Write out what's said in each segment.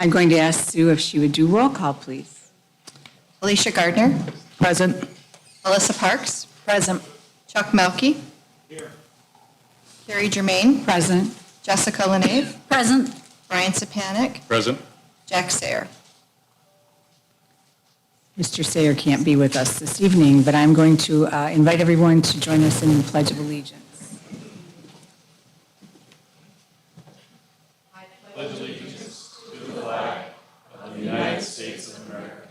I'm going to ask Sue if she would do roll call, please. Alicia Gardner. Present. Alyssa Parks. Present. Chuck Melke. Here. Carrie Germain. Present. Jessica Lenave. Present. Brian Sapanik. Present. Jack Sayer. Mr. Sayer can't be with us this evening, but I'm going to invite everyone to join us in the Pledge of Allegiance. I pledge allegiance to the flag of the United States of America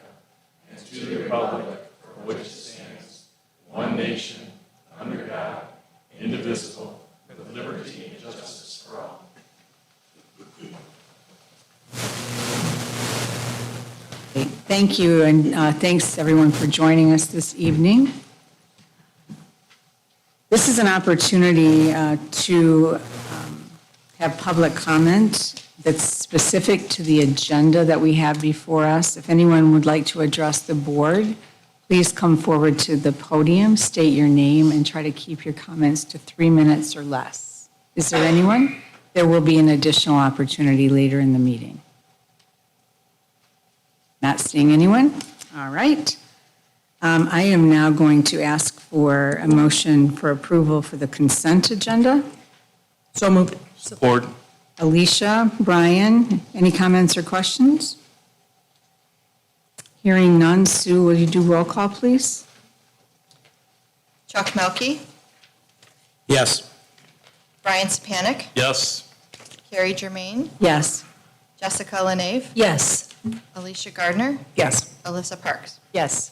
and to the republic for which it stands, one nation, under God, indivisible, with liberty and justice for all. Thank you, and thanks everyone for joining us this evening. This is an opportunity to have public comment that's specific to the agenda that we have before us. If anyone would like to address the board, please come forward to the podium, state your name, and try to keep your comments to 3 minutes or less. Is there anyone? There will be an additional opportunity later in the meeting. Not seeing anyone? All right. I am now going to ask for a motion for approval for the consent agenda. So moved. Support. Alicia, Brian, any comments or questions? Hearing none, Sue, will you do roll call, please? Chuck Melke. Yes. Brian Sapanik. Yes. Carrie Germain. Yes. Jessica Lenave. Yes. Alicia Gardner. Yes. Alyssa Parks. Yes.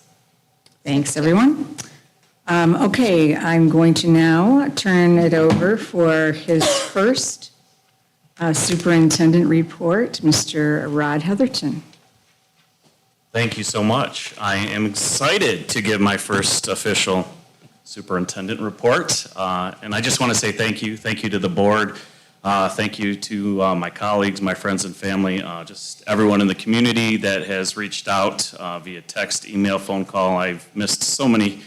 Thanks, everyone. Okay, I'm going to now turn it over for his first superintendent report, Mr. Rod Hetherton. Thank you so much. I am excited to give my first official superintendent report. And I just want to say thank you. Thank you to the board. Thank you to my colleagues, my friends and family, just everyone in the community that has reached out via text, email, phone call. I've missed so many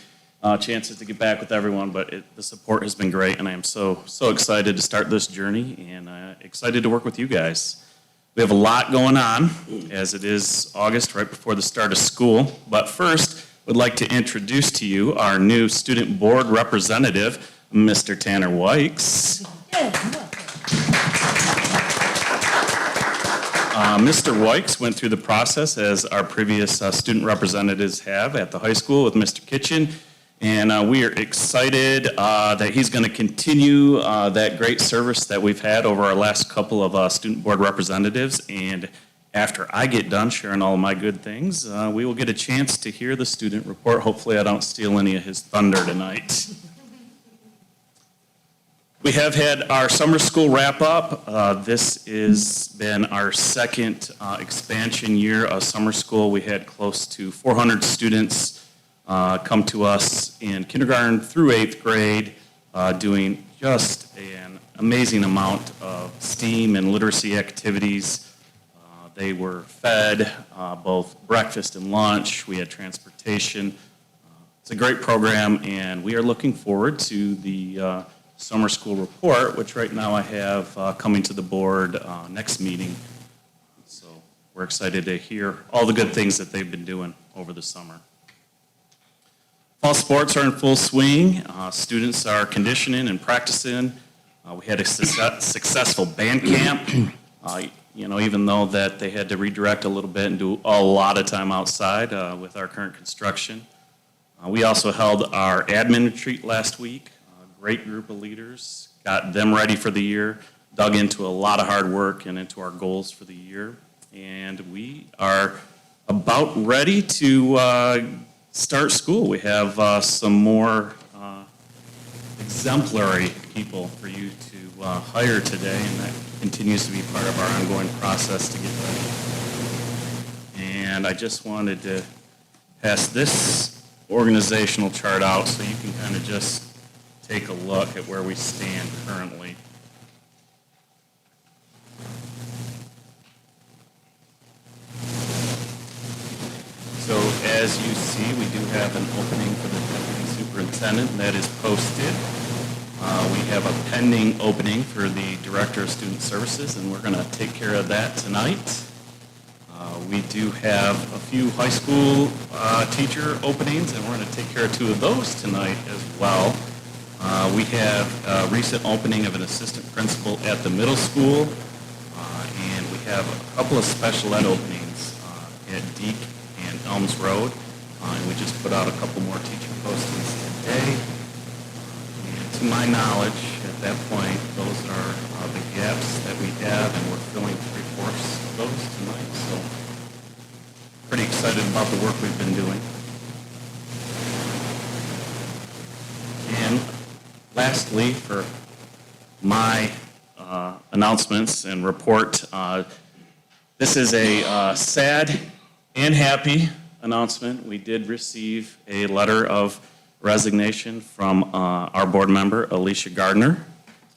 chances to get back with everyone, but the support has been great, and I am so excited to start this journey and excited to work with you guys. We have a lot going on, as it is August, right before the start of school. But first, would like to introduce to you our new student board representative, Mr. Tanner Weix. Mr. Weix went through the process as our previous student representatives have at the high school with Mr. Kitchen. And we are excited that he's going to continue that great service that we've had over our last couple of student board representatives. And after I get done sharing all of my good things, we will get a chance to hear the student report. Hopefully I don't steal any of his thunder tonight. We have had our summer school wrap up. This has been our second expansion year of summer school. We had close to 400 students come to us in kindergarten through 8th grade, doing just an amazing amount of STEAM and literacy activities. They were fed both breakfast and lunch. We had transportation. It's a great program, and we are looking forward to the summer school report, which right now I have coming to the board next meeting. So we're excited to hear all the good things that they've been doing over the summer. Fall sports are in full swing. Students are conditioning and practicing. We had a successful band camp. Even though that they had to redirect a little bit and do a lot of time outside with our current construction. We also held our admin retreat last week. Great group of leaders, got them ready for the year, dug into a lot of hard work and into our goals for the year. And we are about ready to start school. We have some more exemplary people for you to hire today, and that continues to be part of our ongoing process to get ready. And I just wanted to pass this organizational chart out so you can kind of just take a look at where we stand currently. So as you see, we do have an opening for the deputy superintendent that is posted. We have a pending opening for the director of student services, and we're going to take care of that tonight. We do have a few high school teacher openings, and we're going to take care of two of those tonight as well. We have a recent opening of an assistant principal at the middle school, and we have a couple of special ed openings at Deke and Elms Road, and we just put out a couple more teacher postings today. And to my knowledge, at that point, those are the gaps that we have, and we're filling 3/4 of those tonight. So pretty excited about the work we've been doing. And lastly, for my announcements and report, this is a sad and happy announcement. We did receive a letter of resignation from our board member, Alicia Gardner,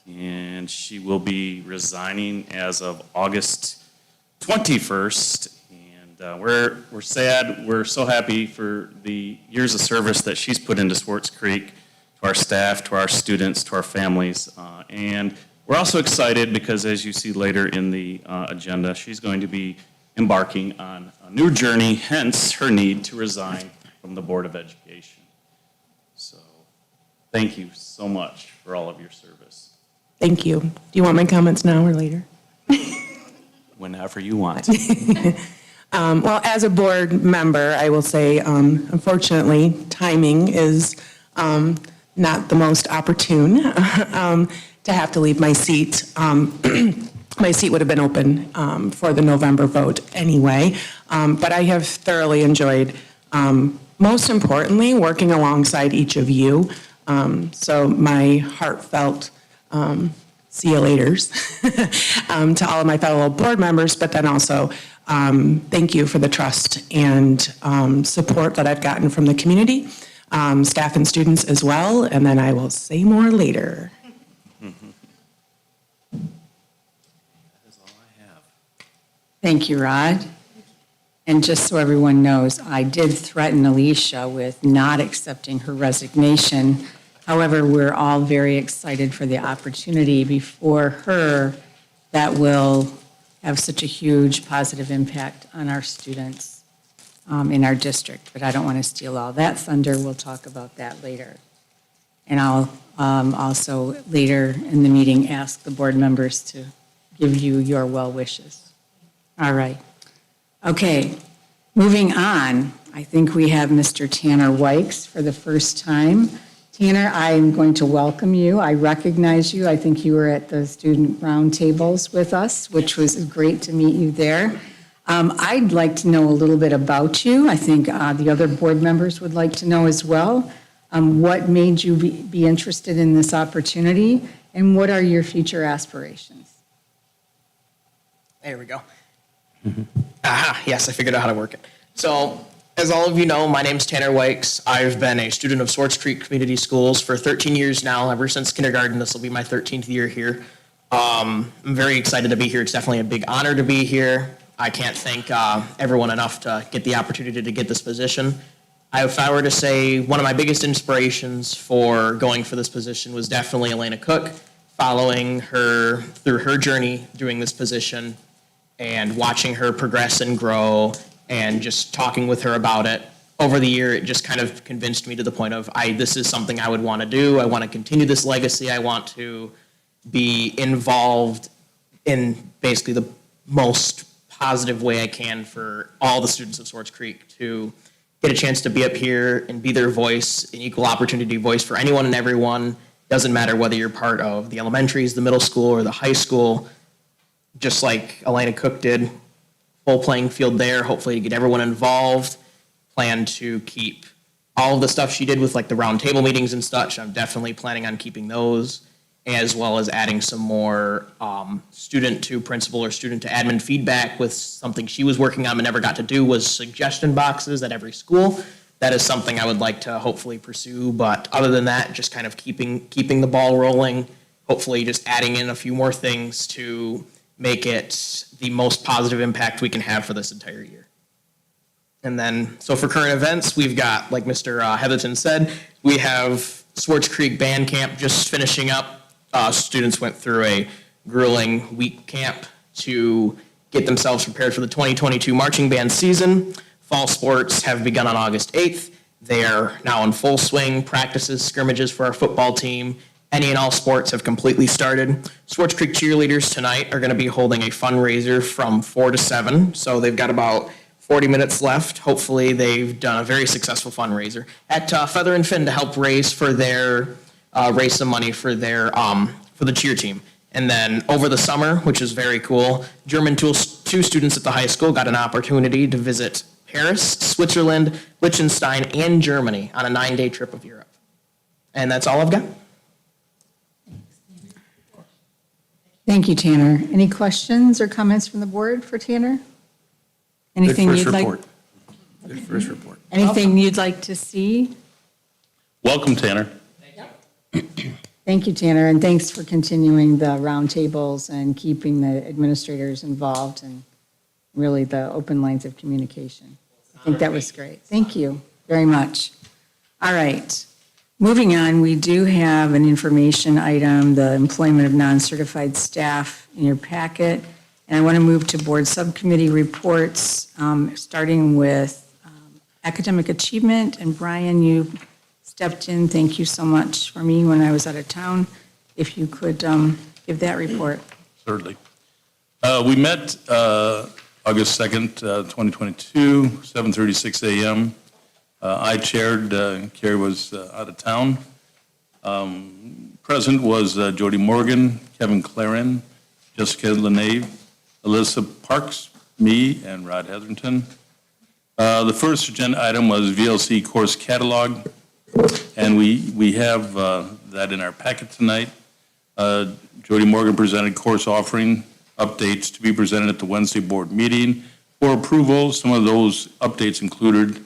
and she will be resigning as of August 21st. And we're sad. We're so happy for the years of service that she's put into Swartz Creek, to our staff, to our students, to our families. And we're also excited because, as you see later in the agenda, she's going to be embarking on a new journey, hence her need to resign from the Board of Education. So thank you so much for all of your service. Thank you. Do you want my comments now or later? Whenever you want. Well, as a board member, I will say, unfortunately, timing is not the most opportune to have to leave my seat. My seat would have been open for the November vote anyway, but I have thoroughly enjoyed, most importantly, working alongside each of you. So my heartfelt see you laters to all of my fellow board members, but then also thank you for the trust and support that I've gotten from the community, staff and students as well, and then I will say more later. Thank you, Rod. And just so everyone knows, I did threaten Alicia with not accepting her resignation. However, we're all very excited for the opportunity before her that will have such a huge positive impact on our students in our district. But I don't want to steal all that thunder. We'll talk about that later. And I'll also later in the meeting ask the board members to give you your well wishes. All right. Okay, moving on. I think we have Mr. Tanner Weix for the first time. Tanner, I'm going to welcome you. I recognize you. I think you were at the student roundtables with us, which was great to meet you there. I'd like to know a little bit about you. I think the other board members would like to know as well. What made you be interested in this opportunity, and what are your future aspirations? There we go. Aha, yes, I figured out how to work it. So, as all of you know, my name's Tanner Weix. I've been a student of Swartz Creek Community Schools for 13 years now, ever since kindergarten. This will be my 13th year here. I'm very excited to be here. It's definitely a big honor to be here. I can't thank everyone enough to get the opportunity to get this position. If I were to say one of my biggest inspirations for going for this position was definitely Elena Cook, following her through her journey doing this position and watching her progress and grow and just talking with her about it. Over the year, it just kind of convinced me to the point of, this is something I would want to do. I want to continue this legacy. I want to be involved in basically the most positive way I can for all the students of Swartz Creek to get a chance to be up here and be their voice, an equal opportunity voice for anyone and everyone. Doesn't matter whether you're part of the elementaries, the middle school, or the high school. Just like Elena Cook did, full playing field there, hopefully to get everyone involved. Plan to keep all of the stuff she did with like the round table meetings and such. I'm definitely planning on keeping those, as well as adding some more student to principal or student to admin feedback with something she was working on but never got to do was suggestion boxes at every school. That is something I would like to hopefully pursue, but other than that, just kind of keeping the ball rolling, hopefully just adding in a few more things to make it the most positive impact we can have for this entire year. And then, so for current events, we've got, like Mr. Hetherton said, we have Swartz Creek Band Camp just finishing up. Students went through a grueling week camp to get themselves prepared for the 2022 marching band season. Fall sports have begun on August 8th. They are now in full swing. Practices, scrimmages for our football team. Any and all sports have completely started. Swartz Creek cheerleaders tonight are going to be holding a fundraiser from 4 to 7. So they've got about 40 minutes left. Hopefully they've done a very successful fundraiser at Feather and Fin to help raise for their, raise some money for their, for the cheer team. And then over the summer, which is very cool, German two students at the high school got an opportunity to visit Paris, Switzerland, Liechtenstein, and Germany on a 9-day trip of Europe. And that's all I've got. Thank you, Tanner. Any questions or comments from the board for Tanner? Anything you'd like? Good first report. Anything you'd like to see? Welcome, Tanner. Thank you, Tanner, and thanks for continuing the roundtables and keeping the administrators involved and really the open lines of communication. I think that was great. Thank you very much. All right. Moving on, we do have an information item, the employment of non-certified staff in your packet. And I want to move to board subcommittee reports, starting with academic achievement. And Brian, you stepped in. Thank you so much for me when I was out of town. If you could give that report. Certainly. We met August 2nd, 2022, 7:36 a.m. I chaired, Carrie was out of town. Present was Jody Morgan, Kevin Claren, Jessica Lenave, Alyssa Parks, me, and Rod Hetherton. The first agenda item was VLC course catalog, and we have that in our packet tonight. Jody Morgan presented course offering updates to be presented at the Wednesday board meeting for approval. Some of those updates included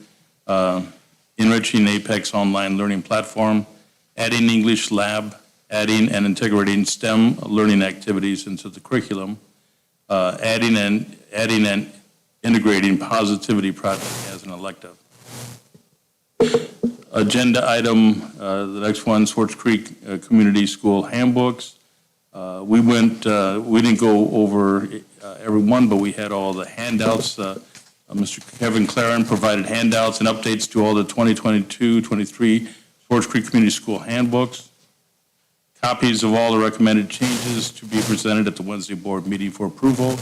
enriching Apex online learning platform, adding English lab, adding and integrating STEM learning activities into the curriculum, adding and integrating positivity project as an elective. Agenda item, the next one, Swartz Creek Community School Handbooks. We didn't go over every one, but we had all the handouts. Mr. Kevin Claren provided handouts and updates to all the 2022-23 Swartz Creek Community School Handbooks. Copies of all the recommended changes to be presented at the Wednesday board meeting for approval.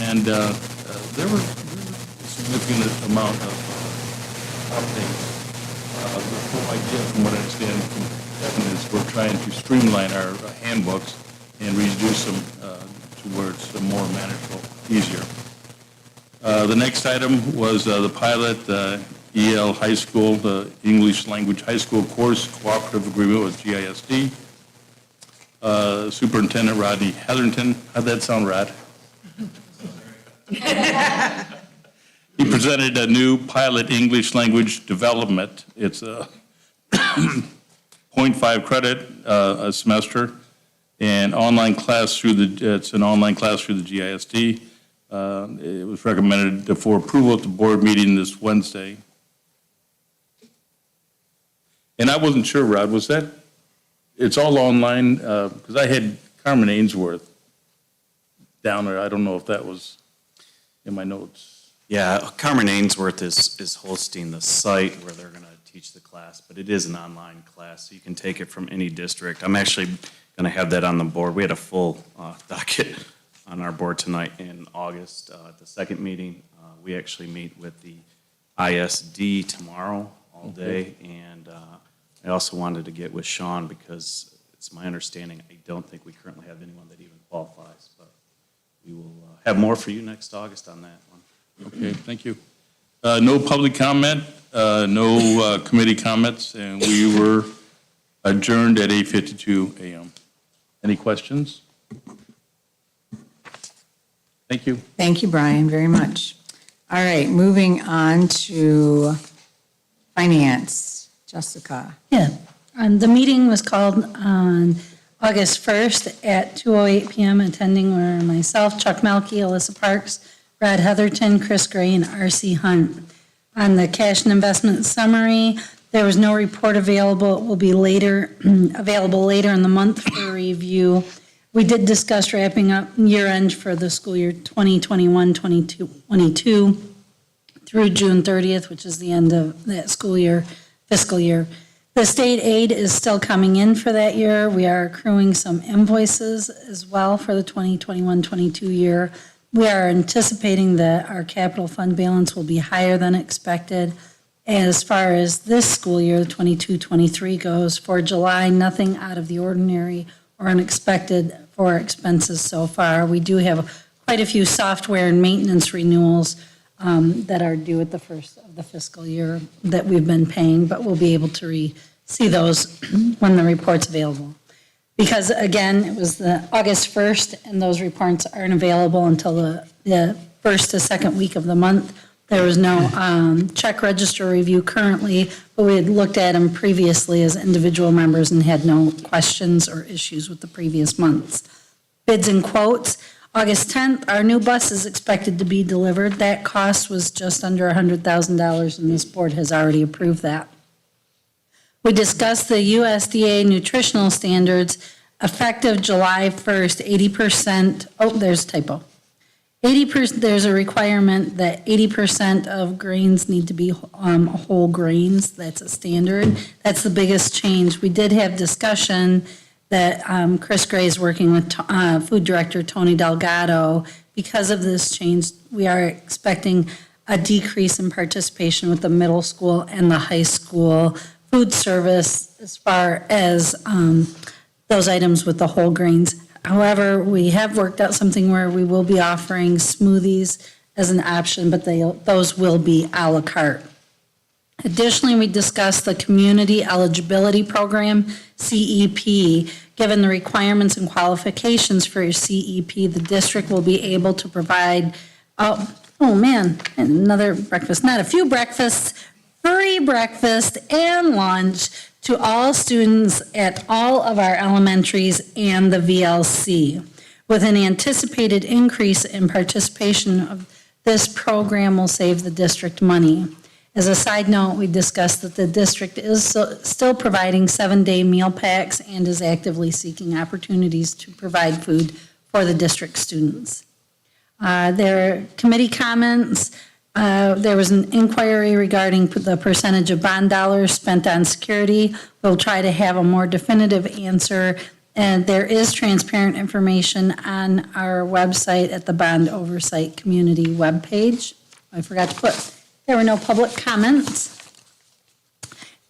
And there were a significant amount of updates. The whole idea, from what I understand from Kevin, is we're trying to streamline our handbooks and reduce them to where it's more manageable, easier. The next item was the pilot EL High School, the English Language High School course cooperative agreement with GISD. Superintendent Rodney Hetherton, how'd that sound, Rod? He presented a new pilot English language development. It's a 0.5 credit a semester, and online class it's an online class through the GISD. It was recommended for approval at the board meeting this Wednesday. And I wasn't sure, Rod, was that, it's all online, because I had Carmen Ainsworth down there. I don't know if that was in my notes. Yeah, Carmen Ainsworth is hosting the site where they're going to teach the class, but it is an online class, so you can take it from any district. I'm actually going to have that on the board. We had a full docket on our board tonight in August at the second meeting. We actually meet with the ISD tomorrow all day, and I also wanted to get with Sean because it's my understanding I don't think we currently have anyone that even qualifies, but we will have more for you next August on that one. Okay, thank you. No public comment, no committee comments, and we were adjourned at 8:52 a.m. Any questions? Thank you. Thank you, Brian, very much. All right, moving on to finance. Jessica. Yeah, the meeting was called on August 1st at 2:08 p.m. Attending were myself, Chuck Melke, Alyssa Parks, Brad Heatherton, Chris Gray, and R.C. Hunt. On the cash and investment summary, there was no report available. It will be available later in the month for review. We did discuss wrapping up year-end for the school year 2021-22 through June 30th, which is the end of that fiscal year. The state aid is still coming in for that year. We are accruing some invoices as well for the 2021-22 year. We are anticipating that our capital fund balance will be higher than expected. As far as this school year, 22-23 goes, for July, nothing out of the ordinary or unexpected for expenses so far. We do have quite a few software and maintenance renewals that are due at the first of the fiscal year that we've been paying, but we'll be able to see those when the report's available. Because again, it was the August 1st, and those reports aren't available until the first to second week of the month. There was no check register review currently, but we had looked at them previously as individual members and had no questions or issues with the previous months. Bids and quotes. August 10th, our new bus is expected to be delivered. That cost was just under $100,000, and this board has already approved that. We discussed the USDA nutritional standards effective July 1st, 80%, there's a typo. 80%, there's a requirement that 80% of grains need to be whole grains. That's a standard. That's the biggest change. We did have discussion that Chris Gray is working with Food Director Tony Delgado. Because of this change, we are expecting a decrease in participation with the middle school and the high school food service as far as those items with the whole grains. However, we have worked out something where we will be offering smoothies as an option, but those will be a la carte. Additionally, we discussed the Community Eligibility Program, CEP. Given the requirements and qualifications for your CEP, the district will be able to provide, another breakfast, not a few breakfasts, free breakfast and lunch to all students at all of our elementaries and the VLC. With an anticipated increase in participation of this program will save the district money. As a side note, we discussed that the district is still providing 7-day meal packs and is actively seeking opportunities to provide food for the district students. There are committee comments. There was an inquiry regarding the percentage of bond dollars spent on security. We'll try to have a more definitive answer, and there is transparent information on our website at the Bond Oversight Community webpage. I forgot to put, there were no public comments.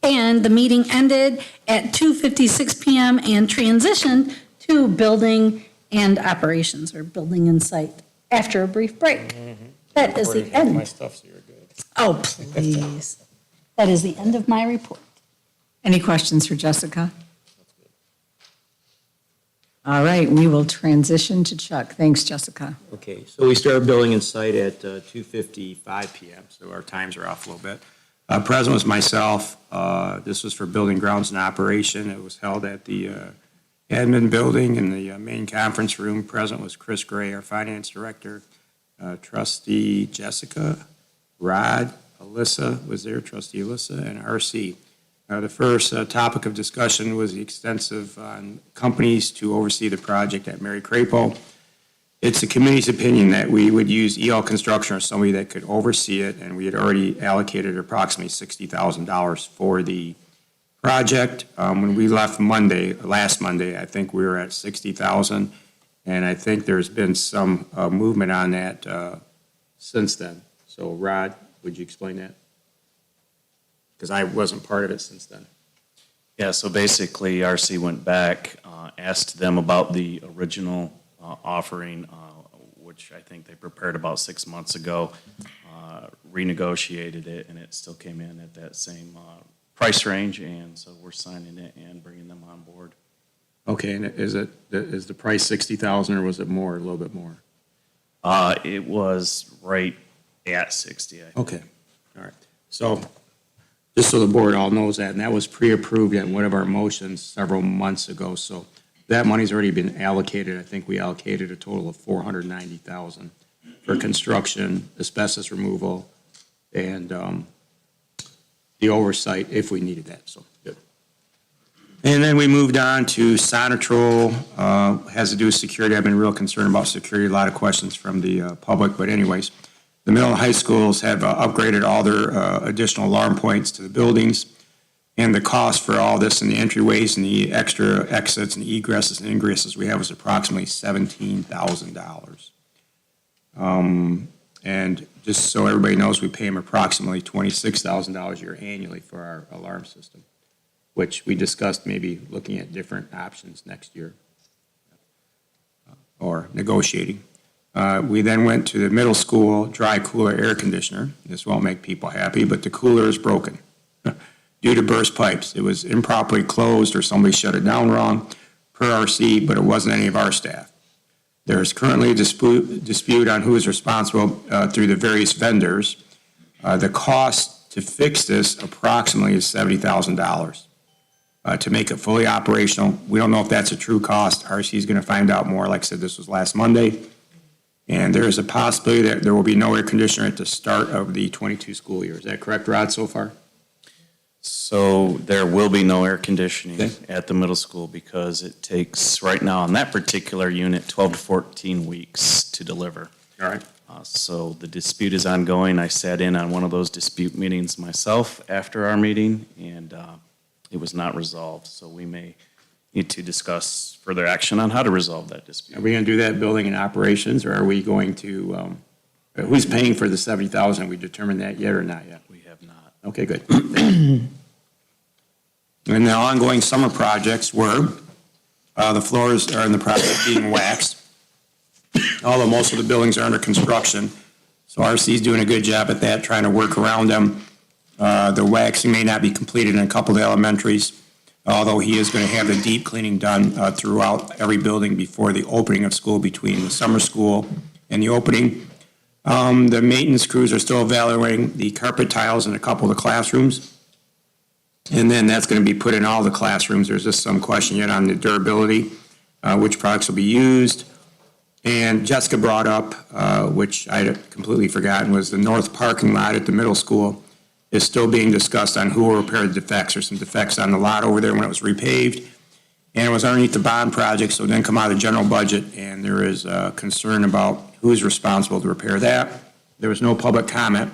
And the meeting ended at 2:56 p.m. and transitioned to building and operations, or building and site, after a brief break. That is the end. My stuff, so you're good. Oh, please. That is the end of my report. Any questions for Jessica? All right, we will transition to Chuck. Thanks, Jessica. Okay, so we started building in site at 2:55 PM, so our times are off a little bit. Present was myself. This was for building grounds and operation. It was held at the admin building in the main conference room. Present was Chris Gray, our finance director. Trustee Jessica, Rod, Alyssa was there, Trustee Alyssa, and RC. The first topic of discussion was the extensive companies to oversee the project at Mary Crapo. It's the committee's opinion that we would use EL Construction or somebody that could oversee it, and we had already allocated approximately $60,000 for the project. When we left last Monday, I think we were at $60,000. And I think there's been some movement on that since then. So Rod, would you explain that? Because I wasn't part of it since then. Yeah, so basically, RC went back, asked them about the original offering, which I think they prepared about 6 months ago, renegotiated it, and it still came in at that same price range, and so we're signing it and bringing them on board. Okay, and is the price $60,000 or was it more, a little bit more? It was right at 60, I think. Okay, all right. So just so the board all knows that, and that was pre-approved in one of our motions several months ago. So that money's already been allocated. I think we allocated a total of $490,000 for construction, asbestos removal, and the oversight if we needed that. So good. And then we moved on to Sonatrol, has to do with security. I've been real concerned about security, a lot of questions from the public, but anyways. The middle and high schools have upgraded all their additional alarm points to the buildings. And the cost for all this and the entryways and the extra exits and egresses and ingresses we have was approximately $17,000. And just so everybody knows, we pay them approximately $26,000 a year annually for our alarm system, which we discussed maybe looking at different options next year or negotiating. We then went to the middle school dry cooler air conditioner. This won't make people happy, but the cooler is broken due to burst pipes. It was improperly closed or somebody shut it down wrong per RC, but it wasn't any of our staff. There is currently a dispute on who is responsible through the various vendors. The cost to fix this approximately is $70,000. To make it fully operational, we don't know if that's a true cost. RC is going to find out more. Like I said, this was last Monday. And there is a possibility that there will be no air conditioner at the start of the 22 school year. Is that correct, Rod, so far? So there will be no air conditioning Okay. at the middle school because it takes, right now on that particular unit, 12 to 14 weeks to deliver. All right. So the dispute is ongoing. I sat in on one of those dispute meetings myself after our meeting, and it was not resolved. So we may need to discuss further action on how to resolve that Are dispute. we going to do that building and operations, or are we going to, who's paying for the $70,000? We determined that yet or not yet? We have not. Okay, good. And the ongoing summer projects were, the floors are in the process of being waxed, although most of the buildings are under construction. So RC is doing a good job at that, trying to work around them. The waxing may not be completed in a couple of the elementaries, although he is going to have the deep cleaning done throughout every building before the opening of school, between the summer school and the opening. The maintenance crews are still evaluating the carpet tiles in a couple of the classrooms. And then that's going to be put in all the classrooms. There's just some question yet on the durability, which products will be used. And Jessica brought up, which I had completely forgotten, was the north parking lot at the middle school is still being discussed on who will repair the defects. There's some defects on the lot over there when it was repaved. And it was underneath the bond project, so it didn't come out of the general budget. And there is concern about who is responsible to repair that. There was no public comment.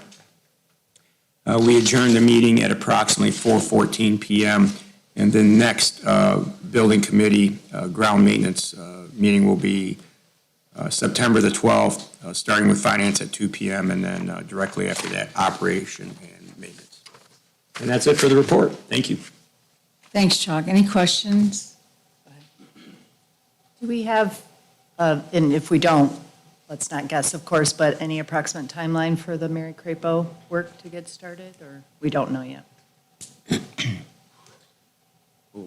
We adjourned the meeting at approximately 4:14 p.m. And the next building committee ground maintenance meeting will be September the 12th, starting with finance at 2 p.m. and then directly after that, operation and maintenance. And that's it for the report. Thank you. Thanks, Chuck. Any questions? Do we have, and if we don't, let's not guess, of course, but any approximate timeline for the Mary Crapo work to get started, or we don't know yet?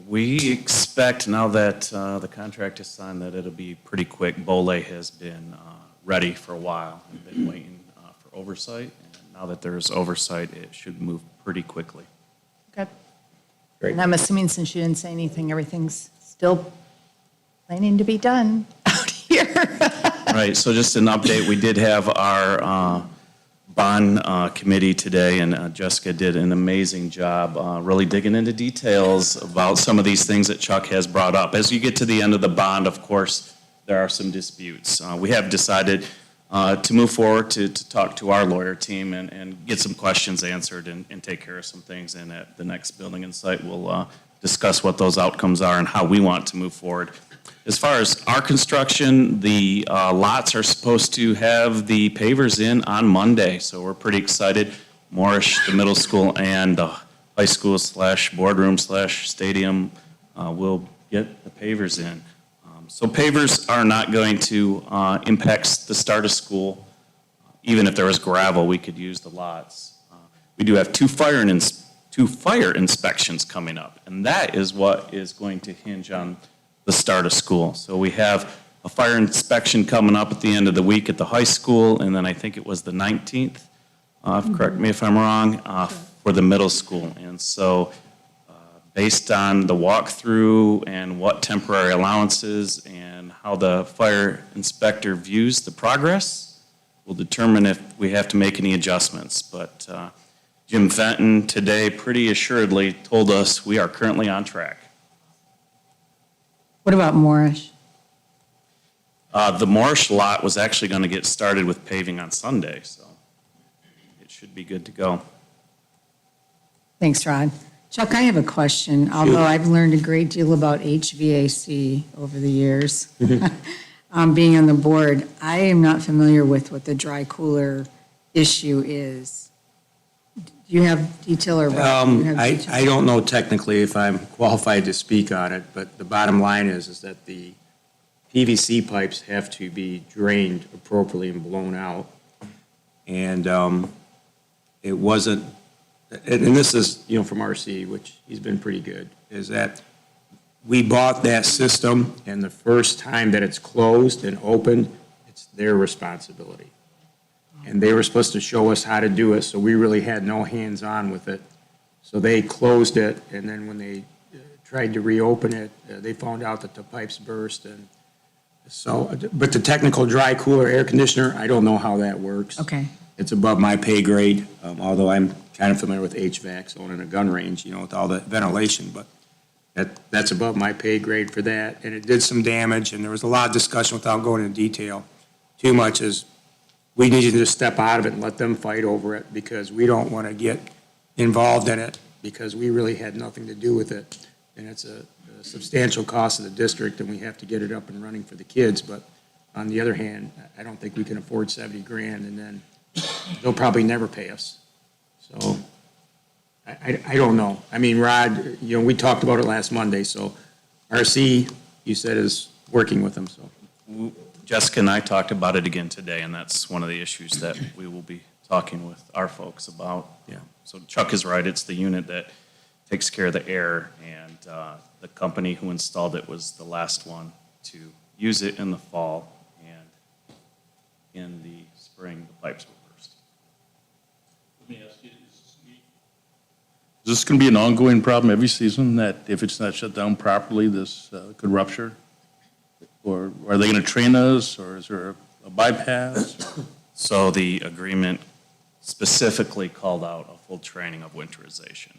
We expect, now that the contract is signed, that it'll be pretty quick. Boley has been ready for a while and been waiting for oversight. And now that there's oversight, it should move pretty quickly. Okay. Great. And I'm assuming since you didn't say anything, everything's still planning to be done out here. Right, so just an update, we did have our bond committee today, and Jessica did an amazing job really digging into details about some of these things that Chuck has brought up. As you get to the end of the bond, of course, there are some disputes. We have decided to move forward to talk to our lawyer team and get some questions answered and take care of some things. And at the next building and site, we'll discuss what those outcomes are and how we want to move forward. As far as our construction, the lots are supposed to have the pavers in on Monday, so we're pretty excited. Morrish, the middle school, and the high school / boardroom / stadium will get the pavers in. So pavers are not going to impact the start of school. Even if there was gravel, we could use the lots. We do have two fire inspections coming up, and that is what is going to hinge on the start of school. So we have a fire inspection coming up at the end of the week at the high school, and then I think it was the 19th, correct me if I'm wrong, for the middle school. And so based on the walkthrough and what temporary allowances and how the fire inspector views the progress, we'll determine if we have to make any adjustments. But Jim Fenton today pretty assuredly told us we are currently on track. What about Morris? The Marsh lot was actually going to get started with paving on Sunday, so it should be good to go. Thanks, Rod. Chuck, I have a question, although I've learned a great deal about HVAC over the years, being on the board. I am not familiar with what the dry cooler issue is. Do you have detail or? Rod, do you have detail? I don't know technically if I'm qualified to speak on it, but the bottom line is that the PVC pipes have to be drained appropriately and blown out. And it wasn't, and this is, from RC, which he's been pretty good, is that we bought that system, and the first time that it's closed and opened, it's their responsibility. And they were supposed to show us how to do it, so we really had no hands-on with it. So they closed it, and then when they tried to reopen it, they found out that the pipes burst. And so, but the technical dry cooler air conditioner, I don't know how that works. Okay. It's above my pay grade, although I'm kind of familiar with HVAC, owning a gun range, with all the ventilation, but that's above my pay grade for that. And it did some damage, and there was a lot of discussion without going into detail too much, is we need to just step out of it and let them fight over it, because we don't want to get involved in it, because we really had nothing to do with it. And it's a substantial cost of the district, and we have to get it up and running for the kids. But on the other hand, I don't think we can afford $70,000, and then they'll probably never pay us. So I don't know. I mean, Rod, we talked about it last Monday, so RC, you said, is working with them, so. Jessica and I talked about it again today, and that's one of the issues that we will be talking with our folks about. Yeah. So Chuck is right, it's the unit that takes care of the air, and the company who installed it was the last one to use it in the fall, and in the spring, the pipes were burst. Let me ask you, is this going to be an ongoing problem every season, that if it's not shut down properly, this could rupture? Or are they going to train us, or is there a bypass? So the agreement specifically called out a full training of winterization.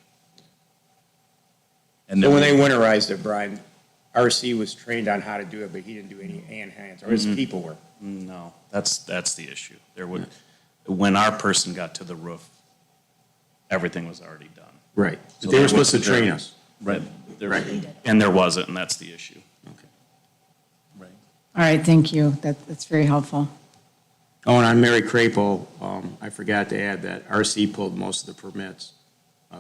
And then when they winterized it, Brian, RC was trained on how to do it, but he didn't do any hands, or his people were. No, that's the issue. When our person got to the roof, everything was already done. Right. So They were there supposed to was- train us. Right. Right. And there wasn't, and that's the issue. Okay. Right. All right, thank you. That's very helpful. Oh, and on Mary Crapo, I forgot to add that RC pulled most of the permits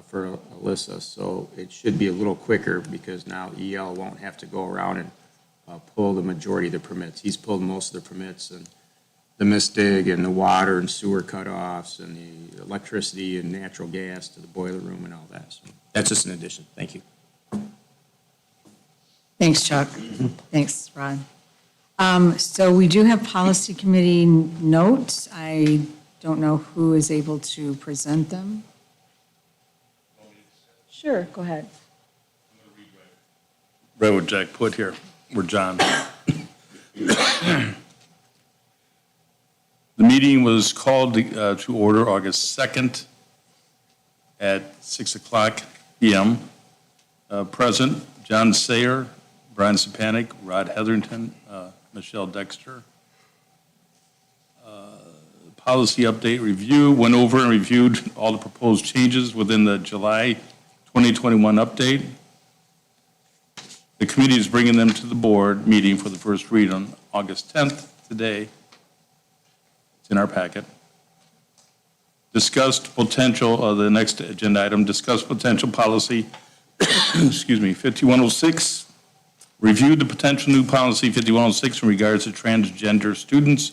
for Alyssa, so it should be a little quicker, because now EL won't have to go around and pull the majority of the permits. He's pulled most of the permits, and the misdig and the water and sewer cutoffs and the electricity and natural gas to the boiler room and all that. So that's just an addition. Thank you. Thanks, Chuck. Thanks, Rod. So we do have policy committee notes. I don't know who is able to present them. Sure, go ahead. Right what Jack put here, or John. The meeting was called to order August 2nd at 6:00 PM. Present, John Sayer, Brian Sapanik, Rod Hetherton, Michelle Dexter. Policy update review, went over and reviewed all the proposed changes within the July 2021 update. The committee is bringing them to the board meeting for the first read on August 10th, today. It's in our packet. Discussed potential, the next agenda item, discussed potential policy, 5106. Reviewed the potential new policy 5106 in regards to transgender students.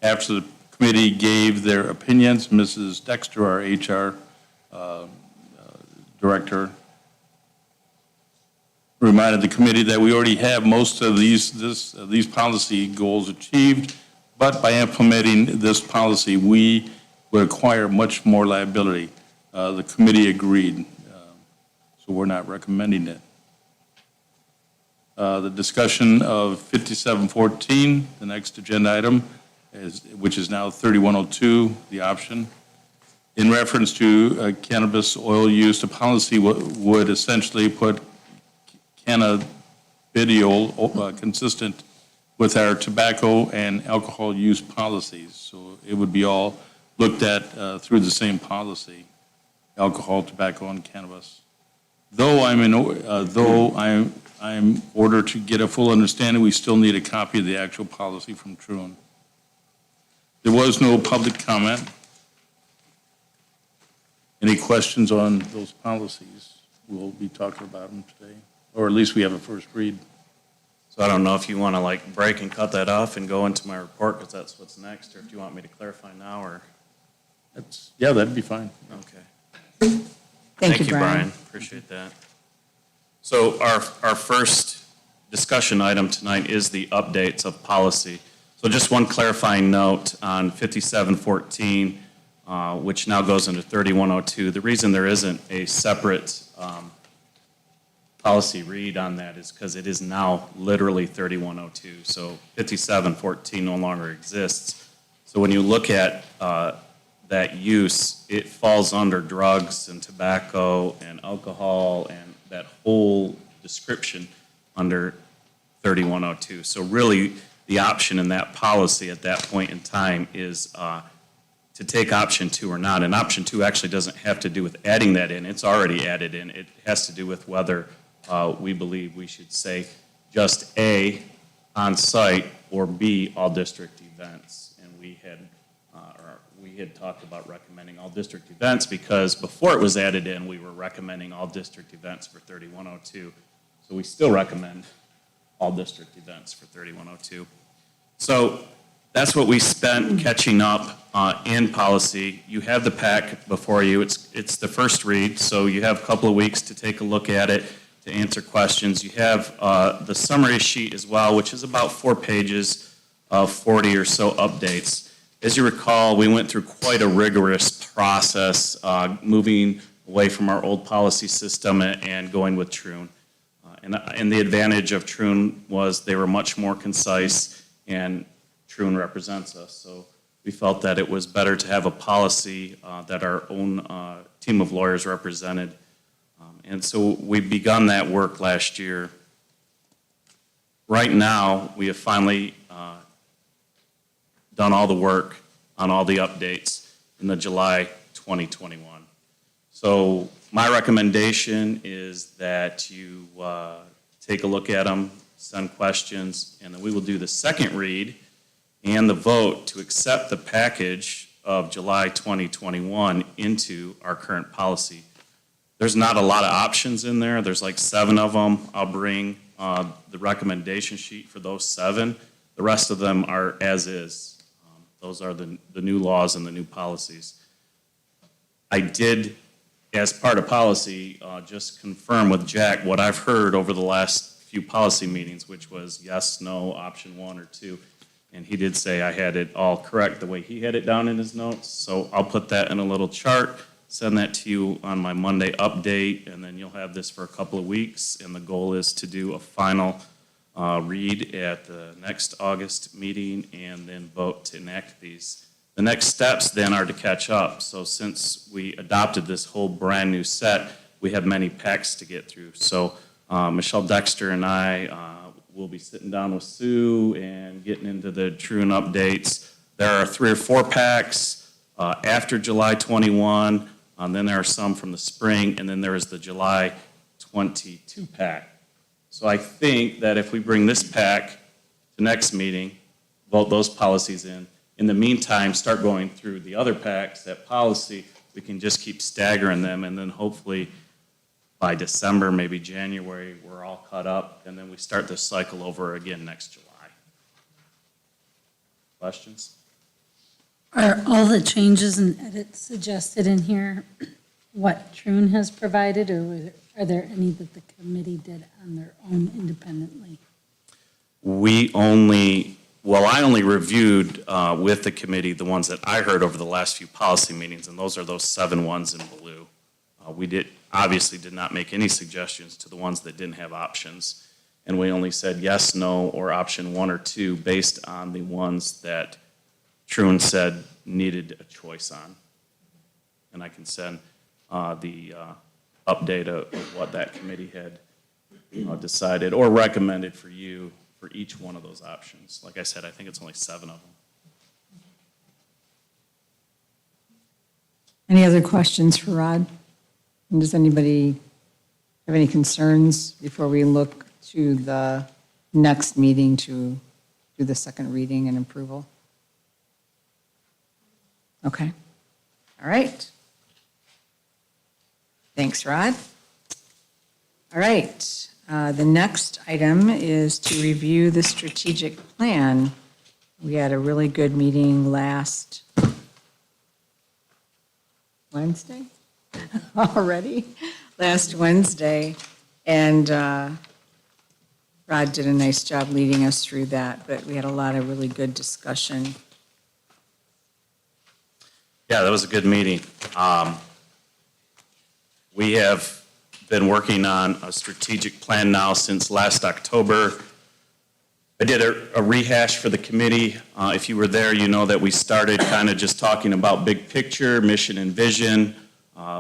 After the committee gave their opinions, Mrs. Dexter, our HR director, reminded the committee that we already have most of these policy goals achieved, but by implementing this policy, we would acquire much more liability. The committee agreed, so we're not recommending it. The discussion of 5714, the next agenda item, which is now 3102, the option. In reference to cannabis oil use, the policy would essentially put cannabis video consistent with our tobacco and alcohol use policies. So it would be all looked at through the same policy, alcohol, tobacco, and cannabis. Though I'm ordered to get a full understanding, we still need a copy of the actual policy from Troon. There was no public comment. Any questions on those policies? We'll be talking about them today, or at least we have a first read. So I don't know if you want to like break and cut that off and go into my report, because that's what's next, or if you want me to clarify now, or, Yeah, that'd be fine. okay. Thank you, Brian. Appreciate that. So our first discussion item tonight is the updates of policy. So just one clarifying note on 5714, which now goes into 3102. The reason there isn't a separate policy read on that is because it is now literally 3102. So 5714 no longer exists. So when you look at that use, it falls under drugs and tobacco and alcohol and that whole description under 3102. So really, the option in that policy at that point in time is to take option 2 or not. And option 2 actually doesn't have to do with adding that in. It's already added in. It has to do with whether we believe we should say just A, on-site, or B, all district events. And we had talked about recommending all district events because before it was added in, we were recommending all district events for 3102. So we still recommend all district events for 3102. So that's what we spent catching up in policy. You have the pack before you. It's the first read, so you have a couple of weeks to take a look at it, to answer questions. You have the summary sheet as well, which is about 4 pages of 40 or so updates. As you recall, we went through quite a rigorous process, moving away from our old policy system and going with Troon. And the advantage of Troon was they were much more concise, and Troon represents us. So we felt that it was better to have a policy that our own team of lawyers represented. And so we begun that work last year. Right now, we have finally done all the work on all the updates in the July 2021. So my recommendation is that you take a look at them, send questions, and then we will do the second read and the vote to accept the package of July 2021 into our current policy. There's not a lot of options in there. There's like 7 of them. I'll bring the recommendation sheet for those 7. The rest of them are as is. Those are the new laws and the new policies. I did, as part of policy, just confirm with Jack what I've heard over the last few policy meetings, which was yes, no, option 1 or 2. And he did say I had it all correct the way he had it down in his notes. So I'll put that in a little chart, send that to you on my Monday update, and then you'll have this for a couple of weeks. And the goal is to do a final read at the next August meeting and then vote to enact these. The next steps then are to catch up. So since we adopted this whole brand new set, we have many packs to get through. So Michelle Dexter and I will be sitting down with Sue and getting into the Troon updates. There are 3 or 4 packs after July 21, and then there are some from the spring, and then there is the July 22 pack. So I think that if we bring this pack to next meeting, vote those policies in the meantime, start going through the other packs, that policy, we can just keep staggering them, and then hopefully by December, maybe January, we're all caught up, and then we start this cycle over again next July. Questions? Are all the changes and edits suggested in here what Troon has provided, or are there any that the committee did on their own independently? I only reviewed with the committee the ones that I heard over the last few policy meetings, and those are those 7 ones in blue. We obviously did not make any suggestions to the ones that didn't have options, and we only said yes, no, or option 1 or 2 based on the ones that Troon said needed a choice on. And I can send the update of what that committee had decided or recommended for you for each one of those options. Like I said, I think it's only 7 of them. Any other questions for Rod? And does anybody have any concerns before we look to the next meeting to do the second reading and approval? Okay. All right. Thanks, Rod. All right. The next item is to review the strategic plan. We had a really good meeting last Wednesday already, last Wednesday. And Rod did a nice job leading us through that, but we had a lot of really good discussion. Yeah, that was a good meeting. We have been working on a strategic plan now since last October. I did a rehash for the committee. If you were there, you know that we started kind of just talking about big picture, mission and vision.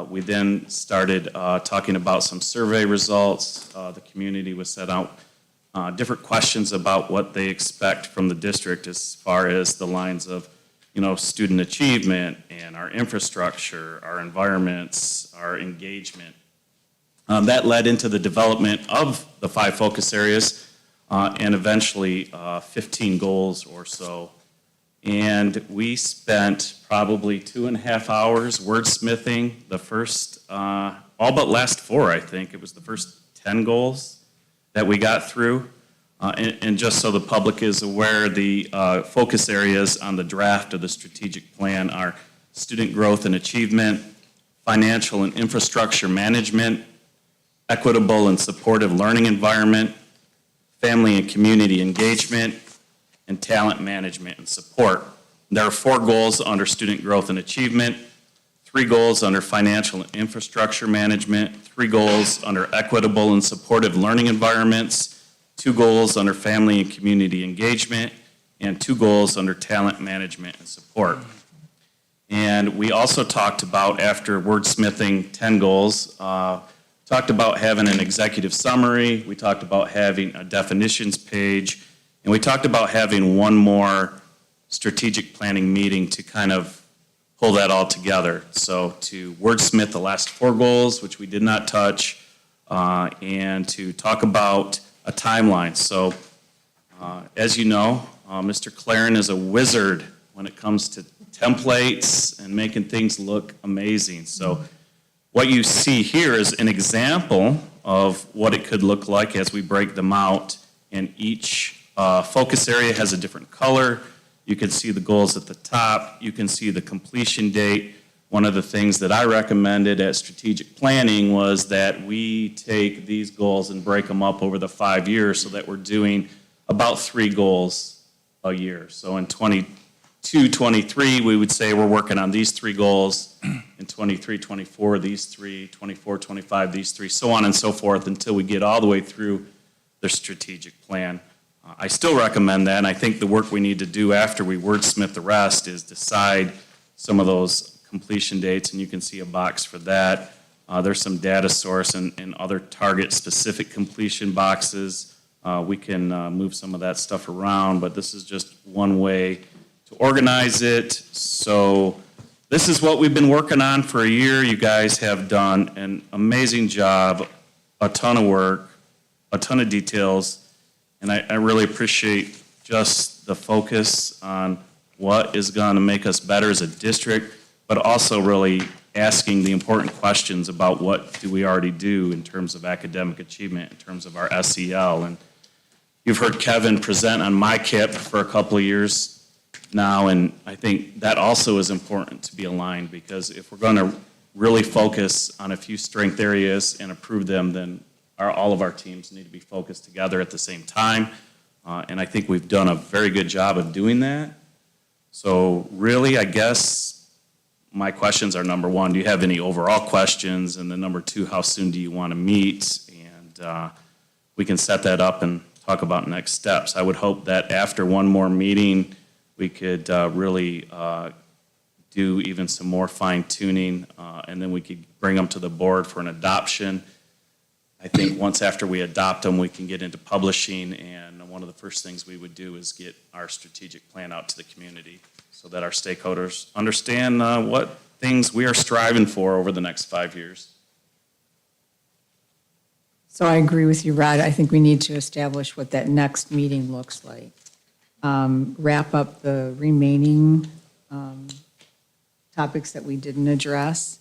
We then started talking about some survey results. The community was set out different questions about what they expect from the district as far as the lines of, student achievement and our infrastructure, our environments, our engagement. That led into the development of the 5 focus areas and eventually 15 goals or so. And we spent probably 2.5 hours wordsmithing the first, all but last 4, I think. It was the first 10 goals that we got through. And just so the public is aware, the focus areas on the draft of the strategic plan are student growth and achievement, financial and infrastructure management, equitable and supportive learning environment, family and community engagement, and talent management and support. There are 4 goals under student growth and achievement, 3 goals under financial and infrastructure management, 3 goals under equitable and supportive learning environments, 2 goals under family and community engagement, and 2 goals under talent management and support. And we also talked about, after wordsmithing 10 goals, talked about having an executive summary, we talked about having a definitions page, and we talked about having one more strategic planning meeting to kind of pull that all together. So to wordsmith the last 4 goals, which we did not touch, and to talk about a timeline. So as you know, Mr. Claren is a wizard when it comes to templates and making things look amazing. So what you see here is an example of what it could look like as we break them out, and each focus area has a different color. You can see the goals at the top. You can see the completion date. One of the things that I recommended at strategic planning was that we take these goals and break them up over the 5 years so that we're doing about 3 goals a year. So in 22, 23, we would say we're working on these 3 goals. In 23, 24, these 3, 24, 25, these 3, so on and so forth until we get all the way through the strategic plan. I still recommend that, and I think the work we need to do after we wordsmith the rest is decide some of those completion dates, and you can see a box for that. There's some data source and other target-specific completion boxes. We can move some of that stuff around, but this is just one way to organize it. So this is what we've been working on for a year. You guys have done an amazing job, a ton of work, a ton of details, and I really appreciate just the focus on what is going to make us better as a district, but also really asking the important questions about what do we already do in terms of academic achievement, in terms of our SEL. And you've heard Kevin present on my KIP for a couple of years now, and I think that also is important to be aligned, because if we're going to really focus on a few strength areas and improve them, then all of our teams need to be focused together at the same time. And I think we've done a very good job of doing that. So really, I guess my questions are, number 1, do you have any overall questions? And then number 2, how soon do you want to meet? And we can set that up and talk about next steps. I would hope that after one more meeting, we could really do even some more fine tuning, and then we could bring them to the board for an adoption. I think once after we adopt them, we can get into publishing, and one of the first things we would do is get our strategic plan out to the community so that our stakeholders understand what things we are striving for over the next 5 years. So I agree with you, Rod. I think we need to establish what that next meeting looks like. Wrap up the remaining topics that we didn't address.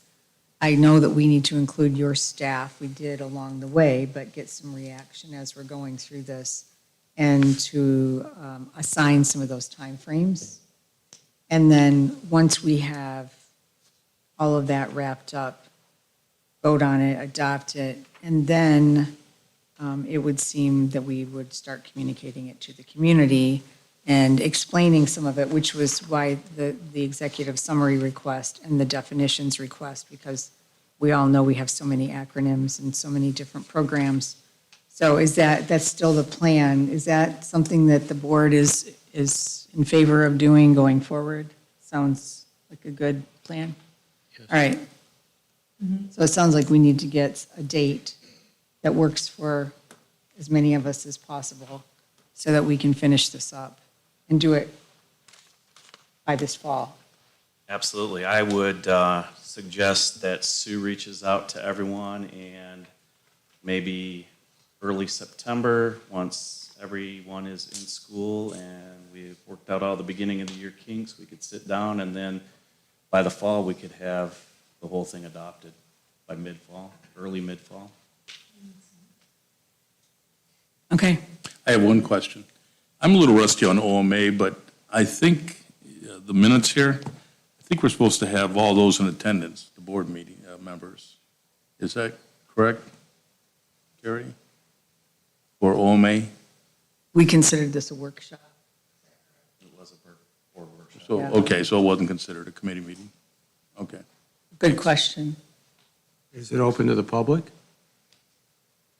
I know that we need to include your staff. We did along the way, but get some reaction as we're going through this and to assign some of those timeframes. And then once we have all of that wrapped up, vote on it, adopt it, and then it would seem that we would start communicating it to the community and explaining some of it, which was why the executive summary request and the definitions request, because we all know we have so many acronyms and so many different programs. So that's still the plan? Is that something that the board is in favor of doing going forward? Sounds like a good plan? All right. So it sounds like we need to get a date that works for as many of us as possible so that we can finish this up and do it by this fall. Absolutely. I would suggest that Sue reaches out to everyone, and maybe early September, once everyone is in school and we've worked out all the beginning of the year kinks, we could sit down, and then by the fall, we could have the whole thing adopted by mid-fall, early mid-fall. Okay. I have one question. I'm a little rusty on OMA, but I think the minutes here, I think we're supposed to have all those in attendance, the board meeting members. Is that correct, Carrie? Or OMA? We considered this a workshop. It was a board workshop. So, Yeah. okay, so it wasn't considered a committee meeting? Okay. Good question. Is it open to the public?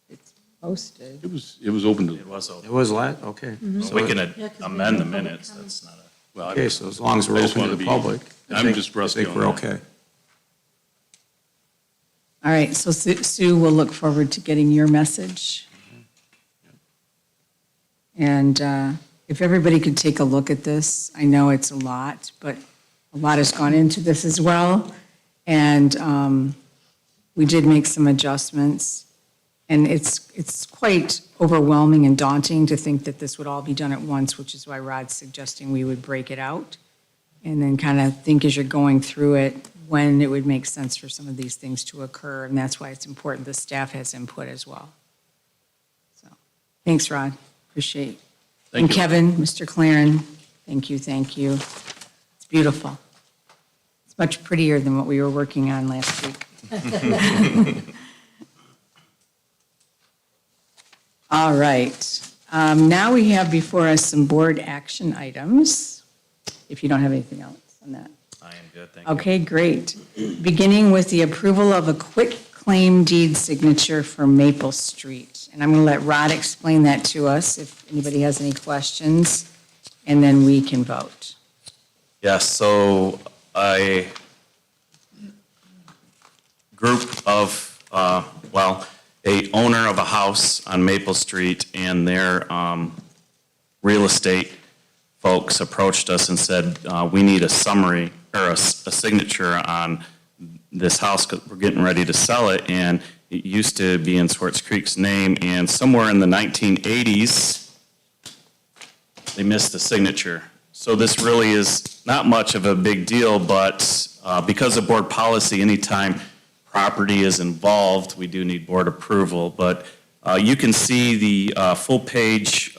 It's posted. It was open to, It was It open. was okay. So we can Yeah, 'cause we amend the have public minutes, comments. that's not a. well, Okay, so as long as we're I just open to wanna the be- public. I'm just rusty I think on we're that. okay. All right, so Sue, we'll look forward to getting your message. And if everybody could take a look at this, I know it's a lot, but a lot has gone into this as well. And we did make some adjustments. And it's quite overwhelming and daunting to think that this would all be done at once, which is why Rod's suggesting we would break it out and then kind of think as you're going through it when it would make sense for some of these things to occur. And that's why it's important the staff has input as well. So, thanks, Rod. Appreciate. Thank And you. Kevin, Mr. Claren, thank you, thank you. It's beautiful. It's much prettier than what we were working on last week. All right. Now we have before us some board action items, if you don't have anything else on that. I am good, thank you. Okay, great. Beginning with the approval of a quit claim deed signature for Maple Street. And I'm going to let Rod explain that to us if anybody has any questions, and then we can vote. Yes, so a group of, a owner of a house on Maple Street and their real estate folks approached us and said, we need a summary or a signature on this house because we're getting ready to sell it. And it used to be in Swartz Creek's name, and somewhere in the 1980s, they missed the signature. So this really is not much of a big deal, but because of board policy, anytime property is involved, we do need board approval. But you can see the full-page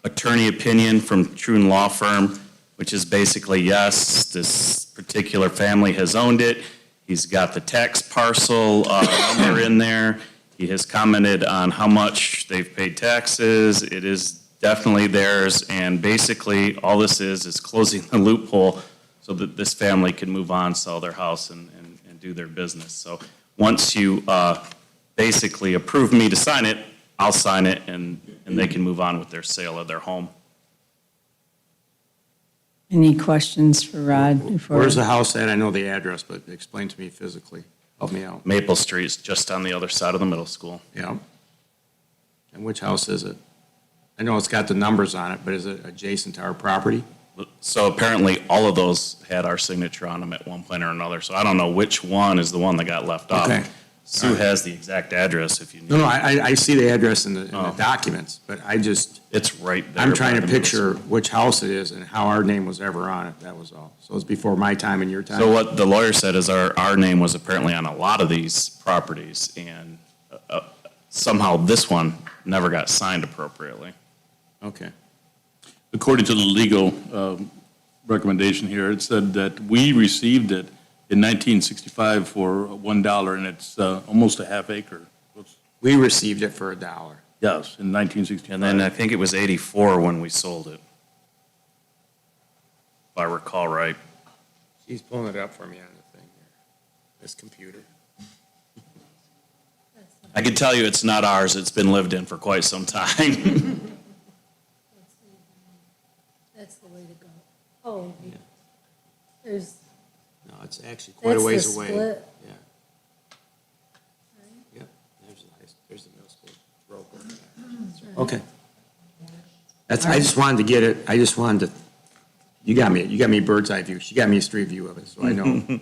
attorney opinion from True Law Firm, which is basically, yes, this particular family has owned it. He's got the tax parcel number in there. He has commented on how much they've paid taxes. It is definitely theirs, and basically, all this is closing the loophole so that this family can move on, sell their house, and do their business. So once you basically approve me to sign it, I'll sign it, and they can move on with their sale of their home. Any questions for Rod before? Where's the house at? I know the address, but explain to me physically Help me out. Maple Street's just on the other side of the middle school. Yeah. And which house is it? I know it's got the numbers on it, but is it adjacent to our property? So apparently, all of those had our signature on them at one point or another, so I don't know which one is the one that got left off. Okay. Sue All right. has the exact address if you need No, it. no, I see the address in the Oh. documents, but It's right there. I'm by trying the to middle picture school. which house it is and how our name was ever on it, that was all. So it's before my time and your time? So what the lawyer said is our name was apparently on a lot of these properties, and somehow this one never got signed appropriately. Okay. According to the legal recommendation here, it said that we received it in 1965 for $1, and it's almost a half acre. We received it for $1. Yes, in 1965. And then I think it was 84 when we sold it, if I recall right. She's pulling it up for me on the thing here, this computer. I can tell you it's not ours, it's been lived in for quite some time. That's the way to go. Oh, there's, No, it's actually quite a That's the ways away. split. Yeah. Yep, there's the middle school. Road going back. Okay. That's, I just wanted to get it, I just wanted to, you got me a bird's eye view. She got me a street view of it, so I know.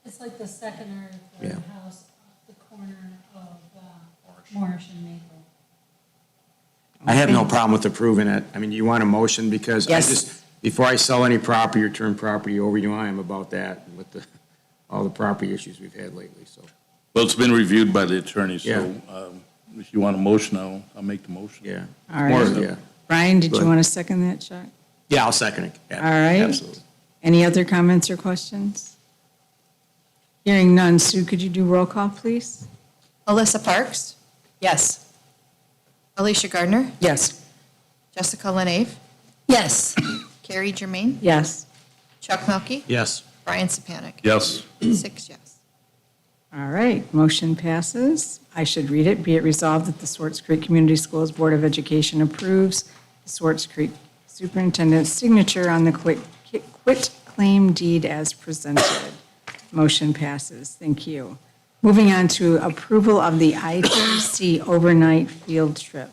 it's like the second or Yeah. third house off the corner of Morris and Maple. I have no problem with approving it. I mean, do you want a motion? Because I Yes. just, before I sell any property or turn property over, you know I am about that with all the property issues we've had lately, so. Well, it's been reviewed by the attorney, so Yeah. if you want a motion, I'll make the motion. Yeah. All right. Yeah. Brian, did Go you ahead. want to second that, Chuck? Yeah, I'll second it. Yeah, All right. Absolutely. Any other comments or questions? Hearing none, Sue, could you do roll call, please? Alyssa Parks, Yes. Alicia Gardner, Yes. Jessica LaNave, Yes. Carrie Germain, Yes. Chuck Melkey, Yes. Brian Sapanic. Yes. 6 yes. All right, motion passes. I should read it. Be it resolved that the Swartz Creek Community Schools Board of Education approves the Swartz Creek Superintendent's signature on the quit claim deed as presented. Motion passes. Thank you. Moving on to approval of the ITC overnight field trip.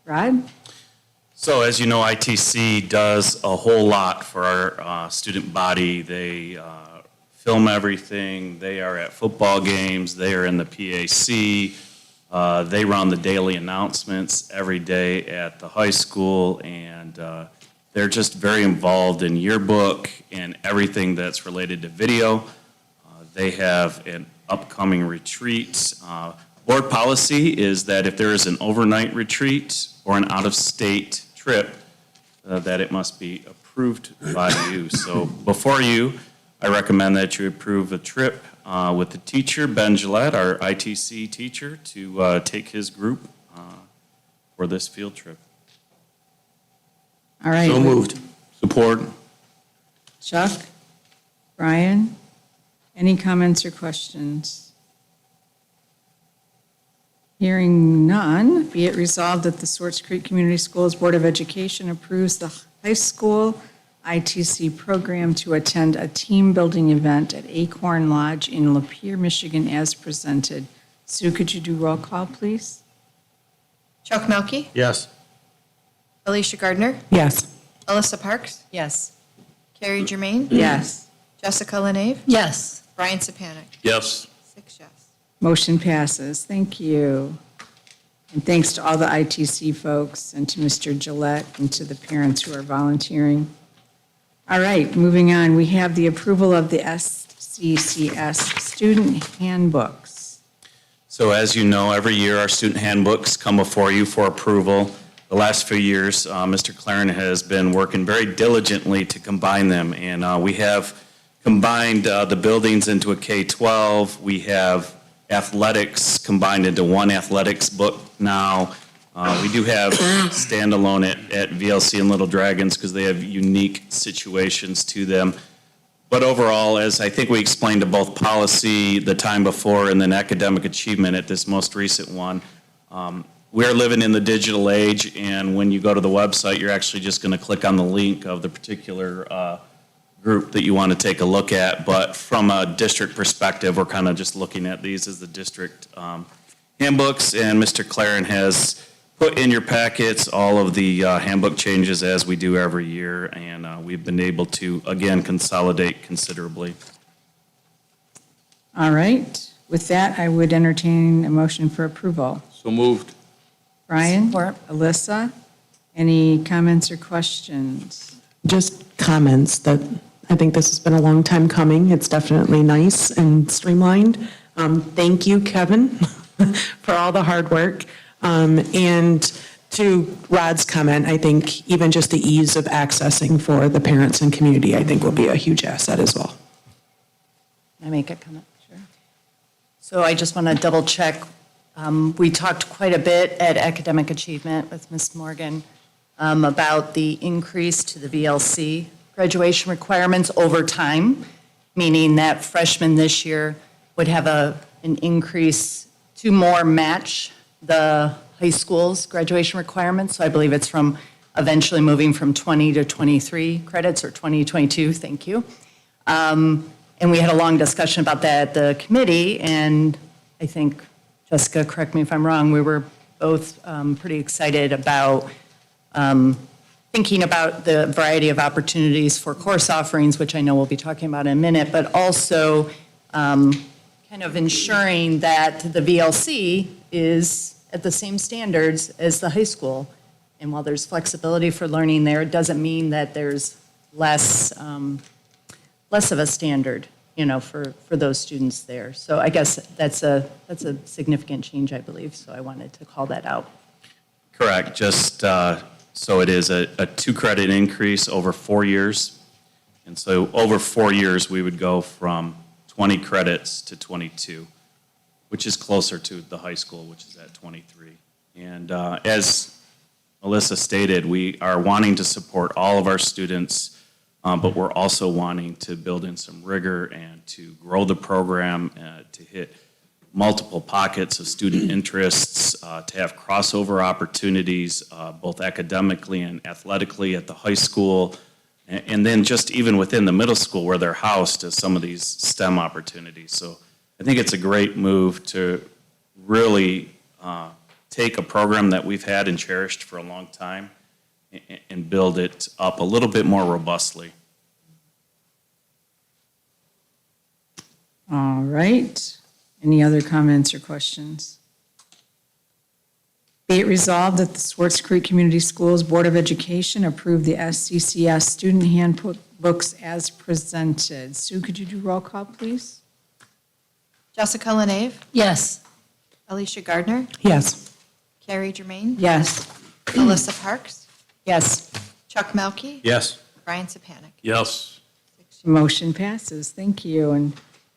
Rod? So as you know, ITC does a whole lot for our student body. They film everything. They are at football games. They are in the PAC. They run the daily announcements every day at the high school, and they're just very involved in yearbook and everything that's related to video. They have an upcoming retreat. Board policy is that if there is an overnight retreat or an out-of-state trip, that it must be approved by you. So before you, I recommend that you approve a trip with the teacher, Ben Gillette, our ITC teacher, to take his group for this field trip. All right. So moved. Support. Chuck? Brian? Any comments or questions? Hearing none, be it resolved that the Swartz Creek Community Schools Board of Education approves the high school ITC program to attend a team-building event at Acorn Lodge in Lapeer, Michigan, as presented. Sue, could you do roll call, please? Chuck Melkey, Yes. Alicia Gardner, Yes. Alyssa Parks, Yes. Carrie Germain, Yes. Jessica LaNave, Yes. Brian Sapanic. Yes. 6 yes. Motion passes. Thank you. And thanks to all the ITC folks and to Mr. Gillette and to the parents who are volunteering. All right, moving on. We have the approval of the SCCS student handbooks. So as you know, every year our student handbooks come before you for approval. The last few years, Mr. Claren has been working very diligently to combine them, and we have combined the buildings into a K-12. We have athletics combined into one athletics book now. We do have standalone at VLC and Little Dragons because they have unique situations to them. But overall, as I think we explained to both policy the time before and then academic achievement at this most recent one, we're living in the digital age, and when you go to the website, you're actually just going to click on the link of the particular group that you want to take a look at, but from a district perspective, we're kind of just looking at these as the district handbooks, and Mr. Claren has put in your packets all of the handbook changes as we do every year, and we've been able to, again, consolidate considerably. All right. With that, I would entertain a motion for approval. So moved. Brian? Support. Alyssa? Any comments or questions? Just comments that I think this has been a long time coming. It's definitely nice and streamlined. Thank you, Kevin, for all the hard work. And to Rod's comment, I think even just the ease of accessing for the parents and community, I think will be a huge asset as well. Can I make a comment? Sure. So I just want to double check. We talked quite a bit at Academic Achievement with Ms. Morgan about the increase to the VLC graduation requirements over time, meaning that freshmen this year would have an increase to more match the high school's graduation requirements. So I believe it's from eventually moving from 20 to 23 credits, or 20 to 22, thank you. And we had a long discussion about that at the committee, and I think, Jessica, correct me if I'm wrong, we were both pretty excited about thinking about the variety of opportunities for course offerings, which I know we'll be talking about in a minute, but also kind of ensuring that the VLC is at the same standards as the high school. And while there's flexibility for learning there, it doesn't mean that there's less of a standard, for those students there. So I guess that's a significant change, I believe. So I wanted to call that out. Correct. Just so it is a 2-credit increase over 4 years. And so over 4 years, we would go from 20 credits to 22, which is closer to the high school, which is at 23. And as Alyssa stated, we are wanting to support all of our students, but we're also wanting to build in some rigor and to grow the program, to hit multiple pockets of student interests, to have crossover opportunities, both academically and athletically at the high school, and then just even within the middle school where they're housed as some of these STEM opportunities. So I think it's a great move to really take a program that we've had and cherished for a long time and build it up a little bit more robustly. All right. Any other comments or questions? Be it resolved that the Swartz Creek Community Schools Board of Education approve the SCCS student handbooks as presented. Sue, could you do roll call, please? Jessica LaNave, Yes. Alicia Gardner, Yes. Carrie Germain, Yes. Alyssa Parks, Yes. Chuck Melkey, Yes. Brian Sapanic. Yes. Motion passes. Thank you. And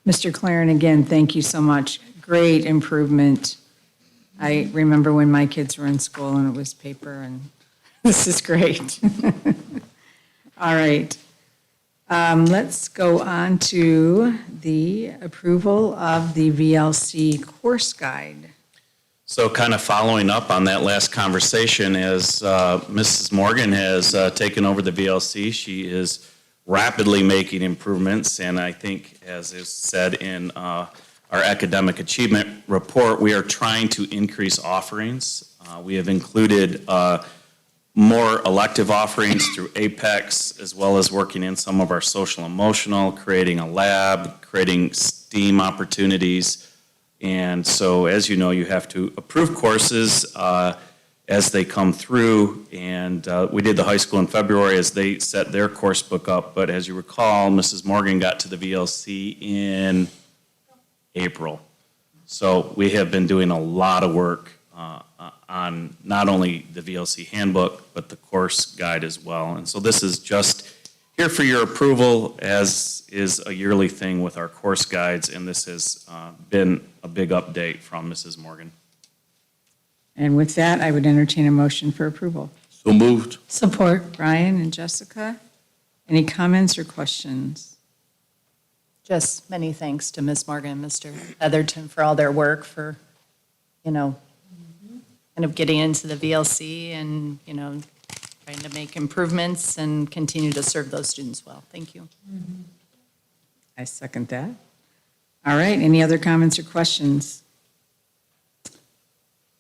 Mr. Claren, again, thank you so much. Great improvement. I remember when my kids were in school and it was paper, and this is great. All right. Let's go on to the approval of the VLC course guide. So kind of following up on that last conversation, as Mrs. Morgan has taken over the VLC, she is rapidly making improvements, and I think, as is said in our academic achievement report, we are trying to increase offerings. We have included more elective offerings through Apex, as well as working in some of our social emotional, creating a lab, creating STEAM opportunities. And so, as you know, you have to approve courses as they come through. And we did the high school in February as they set their course book up. But as you recall, Mrs. Morgan got to the VLC in April. So we have been doing a lot of work on not only the VLC handbook, but the course guide as well. And so this is just here for your approval, as is a yearly thing with our course guides, and this has been a big update from Mrs. Morgan. And with that, I would entertain a motion for approval. So moved. Support. Brian and Jessica, any comments or questions? Just many thanks to Ms. Morgan and Mr. Hetherton for all their work for, kind of getting into the VLC and, trying to make improvements and continue to serve those students well. Thank you. I second that. All right, any other comments or questions?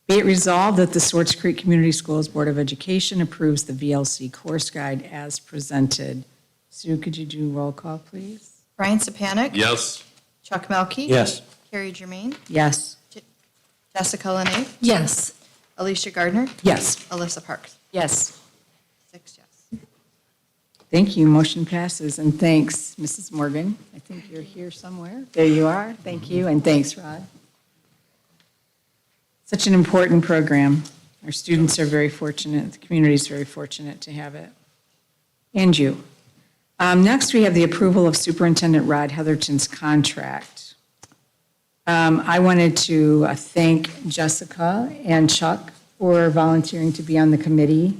Be it resolved that the Swartz Creek Community Schools Board of Education approves the VLC course guide as presented. Sue, could you do roll call, please? Brian Sapanic. Yes. Chuck Melkey. Yes. Carrie Germain. Yes. Jessica Lenay. Yes. Alicia Gardner. Yes. Alyssa Parks. Yes. 6 yes. Thank you, motion passes, and thanks, Mrs. Morgan. I think you're here somewhere. There you are, thank you, and thanks, Rod. Such an important program. Our students are very fortunate, the community's very fortunate to have it. And you. Next, we have the approval of Superintendent Rod Hetherton's contract. I wanted to thank Jessica and Chuck for volunteering to be on the committee.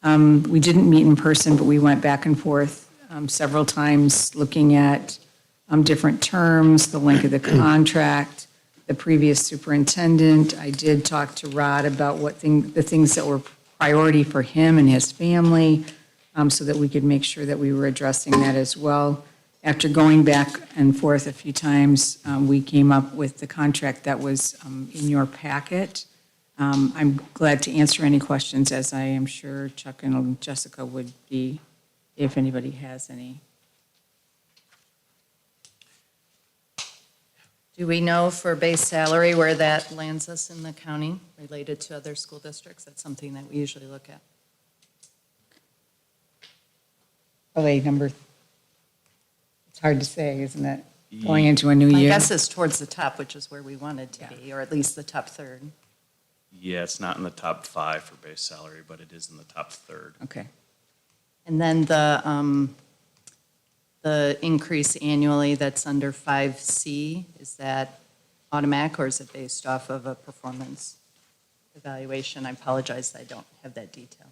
We didn't meet in person, but we went back and forth several times looking at different terms, the length of the contract, the previous superintendent. I did talk to Rod about the things that were priority for him and his family, so that we could make sure that we were addressing that as well. After going back and forth a few times, we came up with the contract that was in your packet. I'm glad to answer any questions, as I am sure Chuck and Jessica would be, if anybody has any. Do we know for base salary where that lands us in the county related to other school districts? That's something that we usually look at. Probably it's hard to say, isn't it? Going into a new My year. guess is towards the top, which is where we wanted to be, or at least the top third. Yeah, it's not in the top 5 for base salary, but it is in the top third. Okay. And then the increase annually that's under 5C, is that automatic or is it based off of a performance evaluation? I apologize, I don't have that detail.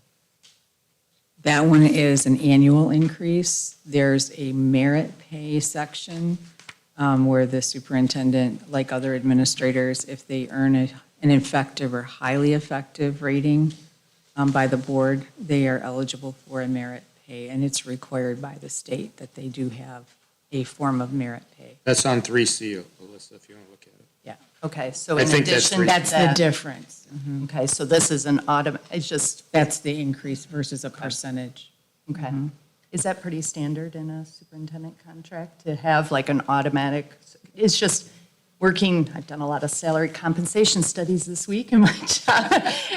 That one is an annual increase. There's a merit pay section where the superintendent, like other administrators, if they earn an effective or highly effective rating by the board, they are eligible for a merit pay, and it's required by the state that they do have a form of merit pay. That's on 3C, Alyssa, if you want to look at it. Yeah, Okay, so I in think that's addition to that's the that, difference. okay, so this is an it's just, That's the increase versus a percentage. okay. Is that pretty standard in a superintendent contract to have like an automatic? It's just working, I've done a lot of salary compensation studies this week in my job,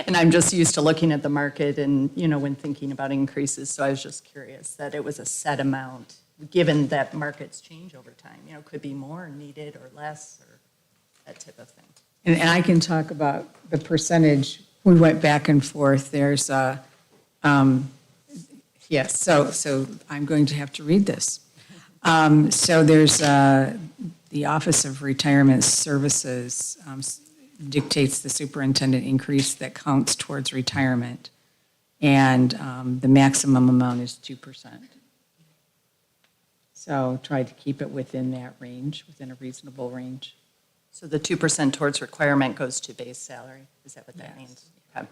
and I'm just used to looking at the market and, when thinking about increases, so I was just curious that it was a set amount, given that markets change over time, could be more needed or less, or that type of thing. And I can talk about the percentage. We went back and forth. There's yes, so I'm going to have to read this. So there's the Office of Retirement Services dictates the superintendent increase that counts towards retirement. And the maximum amount is 2%. So try to keep it within that range, within a reasonable range. So the 2% towards requirement goes to base salary, is that what that Yes. means? Okay.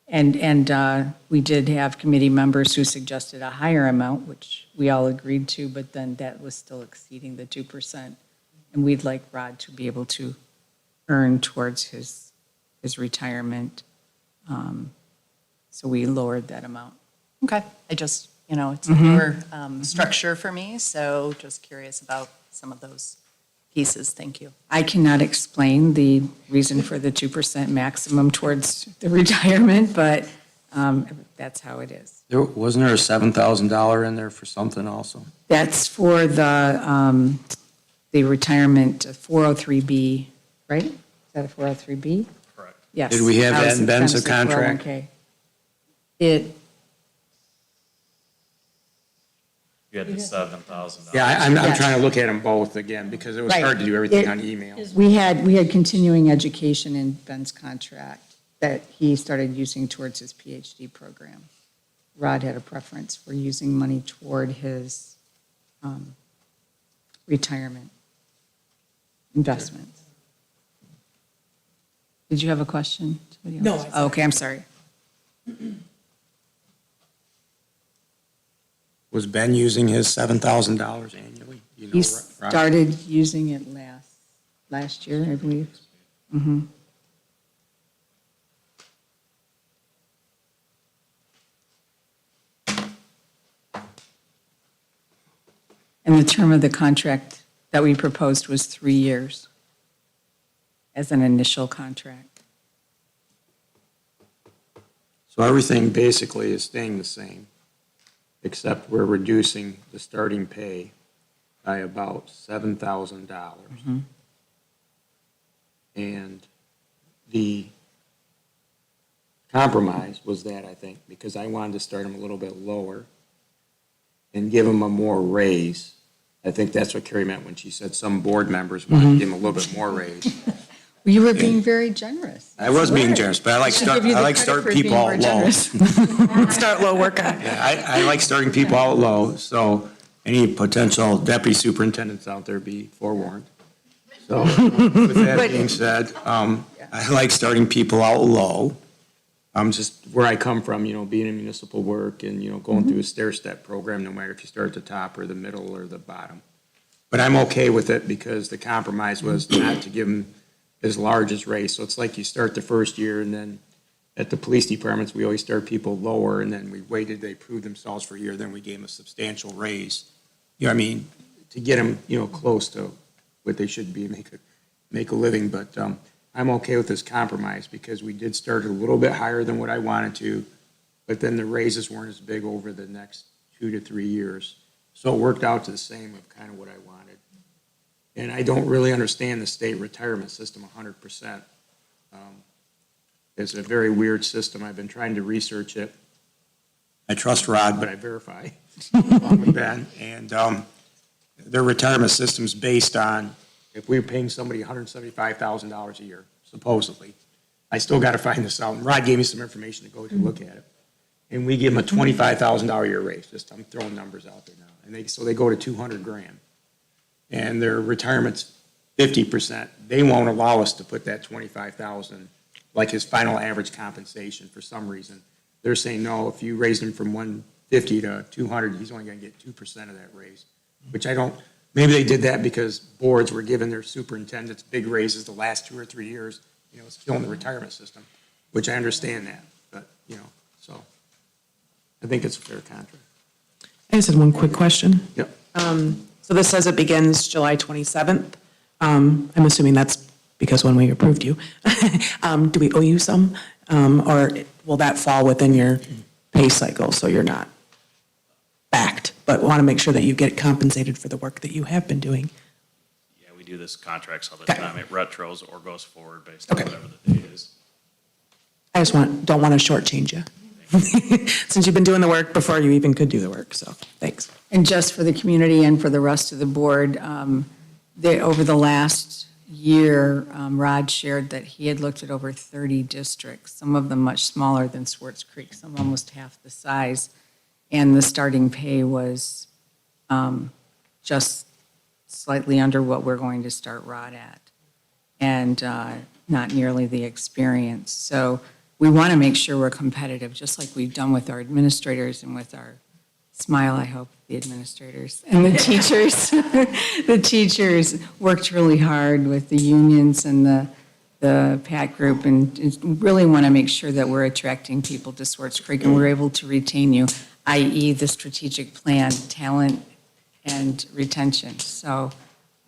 And we did have committee members who suggested a higher amount, which we all agreed to, but then that was still exceeding the 2%. And we'd like Rod to be able to earn towards his retirement. So we lowered that amount. Okay, I just, it's a newer structure for me, so just curious about some of those pieces. Thank you. I cannot explain the reason for the 2% maximum towards the retirement, but that's how it is. Wasn't there a $7,000 in there for something also? That's for the retirement 403B, right? Is that a 403B? Correct. Yes. Did we have that in Ben's was the contract? 401K. It, You had the $7,000. Yeah, I'm Yes. trying to look at them both again, because it was Right. hard to do everything It- on email. we had continuing education in Ben's contract that he started using towards his PhD program. Rod had a preference for using money toward his retirement investments. Did you have a question? Somebody else? No, I- Oh, okay, I'm sorry. Was Ben using his $7,000 annually? You know, He Rob? started using it last year, I believe. Mhm. And the term of the contract that we proposed was 3 years as an initial contract. So everything basically is staying the same, except we're reducing the starting pay by about $7,000. And the compromise was that, I think, because I wanted to start him a little bit lower and give him a more raise. I think that's what Carrie meant when she said some board members wanted to give him a little bit more raise. You were being very generous. I was being Swear. generous, but I like I should give you the credit starting for people being out more low. generous. Start low, work on it. Yeah, I like starting people out low, so any potential deputy superintendents out there be forewarned. So with that being said, I like starting people out low. Just where I come from, being in municipal work and, going through a stair-step program, no matter if you start at the top or the middle or the bottom. But I'm okay with it because the compromise was not to give them as large as raise. So it's like you start the first year and then at the police departments, we always start people lower and then we waited, they proved themselves for a year, then we gave them a substantial raise. To get them, close to what they should be, make a living. But I'm okay with this compromise because we did start a little bit higher than what I wanted to, but then the raises weren't as big over the next 2 to 3 years. So it worked out to the same of kind of what I wanted. And I don't really understand the state retirement system 100%. It's a very weird system. I've been trying to research it. I trust Rod, but I verify along with Ben. And their retirement system's based on if we're paying somebody $175,000 a year, supposedly. I still got to find this out. And Rod gave me some information to go to look at it. And we give them a $25,000 a year raise. I'm throwing numbers out there now. And so they go to $200,000. And their retirement's 50%. They won't allow us to put that $25,000 like his final average compensation for some reason. They're saying, no, if you raise him from 150 to 200, he's only going to get 2% of that raise, which I don't. Maybe they did that because boards were giving their superintendents big raises the last 2 or 3 years. It's killing the retirement system, which I understand that. But, so I think it's a fair contract. I just had one quick question. Yep. So this says it begins July 27th. I'm assuming that's because when we approved you. Do we owe you some? Or will that fall within your pay cycle so you're not backed, but want to make sure that you get compensated for the work that you have been doing? Yeah, we do this contracts all the Okay. time. It retros or goes forward based on Okay. whatever the date is. I just don't want to shortchange you. Since you've been doing the work before you even could do the work, so thanks. And just for the community and for the rest of the board, over the last year, Rod shared that he had looked at over 30 districts, some of them much smaller than Swartz Creek, some almost half the size. And the starting pay was just slightly under what we're going to start Rod at, and not nearly the experience. So we want to make sure we're competitive, just like we've done with our administrators and with our, smile, I hope, the administrators and the teachers. The teachers worked really hard with the unions and the PAC group, and really want to make sure that we're attracting people to Swartz Creek and we're able to retain you, i.e. the strategic plan, talent, and retention. So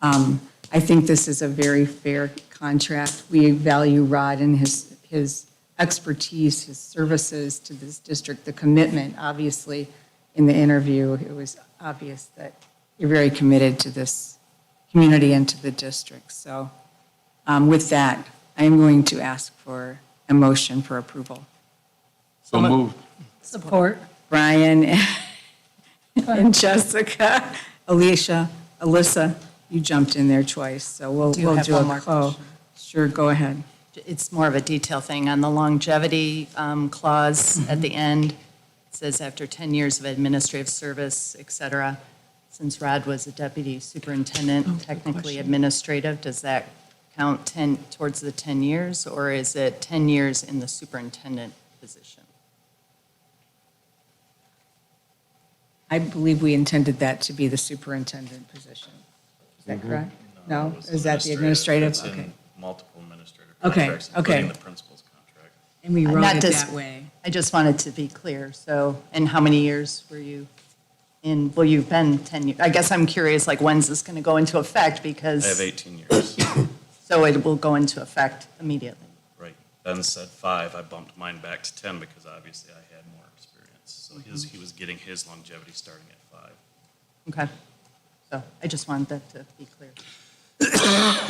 I think this is a very fair contract. We value Rod and his expertise, his services to this district, the commitment. Obviously, in the interview, it was obvious that you're very committed to this community and to the district. So with that, I am going to ask for a motion for approval. So moved. Support. Brian and Jessica, Alicia, Alyssa, you jumped in there twice, so we'll Do you have do one a more call. question? Sure, go ahead. It's more of a detail thing on the longevity clause at the end. It says after 10 years of administrative service, et cetera. Since Rod was a deputy superintendent, technically administrative, does that count towards the 10 years, or is it 10 years in the superintendent position? I believe we intended that to be the superintendent position. Is that correct? No? it was Is that the administrative? It's Okay. in multiple administrative Okay, contracts, okay. including the principal's contract. And we wrote Not it to- that way. I just wanted to be clear, so, and how many years were you in, well, you've been 10 years, I guess I'm curious, like, when's this going to go into effect, because. I have 18 years. So it will go into effect immediately. Right. Ben said 5. I bumped mine back to 10 because obviously I had more experience. So he was getting his longevity starting at 5. Okay. So I just wanted that to be clear.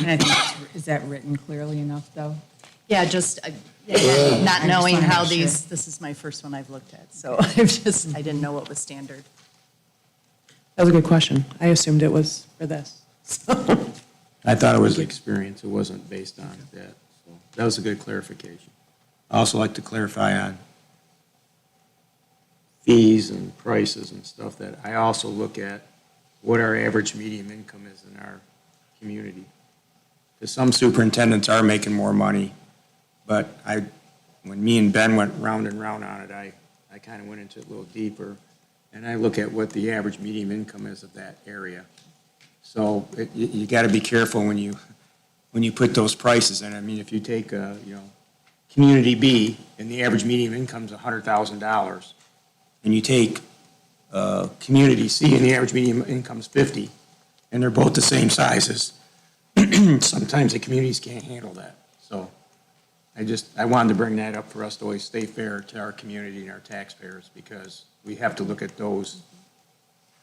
And I think, is that written clearly enough, though? Yeah, just not knowing wanna how make these, this is my first one I've looked at, so I didn't know what was standard. That was a good question. I assumed it was for this. I thought it was experience, it wasn't based on that, so that was a good clarification. I also like to clarify on fees and prices and stuff, that I also look at what our average median income is in our community. Because some superintendents are making more money, but when me and Ben went round and round on it, I kind of went into it a little deeper, and I look at what the average median income is of that area. So you got to be careful when you put those prices in. I mean, if you take, Community B, and the average median income is $100,000, and you take Community C, and the average median income is 50, and they're both the same sizes, sometimes the communities can't handle that. So I wanted to bring that up for us to always stay fair to our community and our taxpayers, because we have to look at those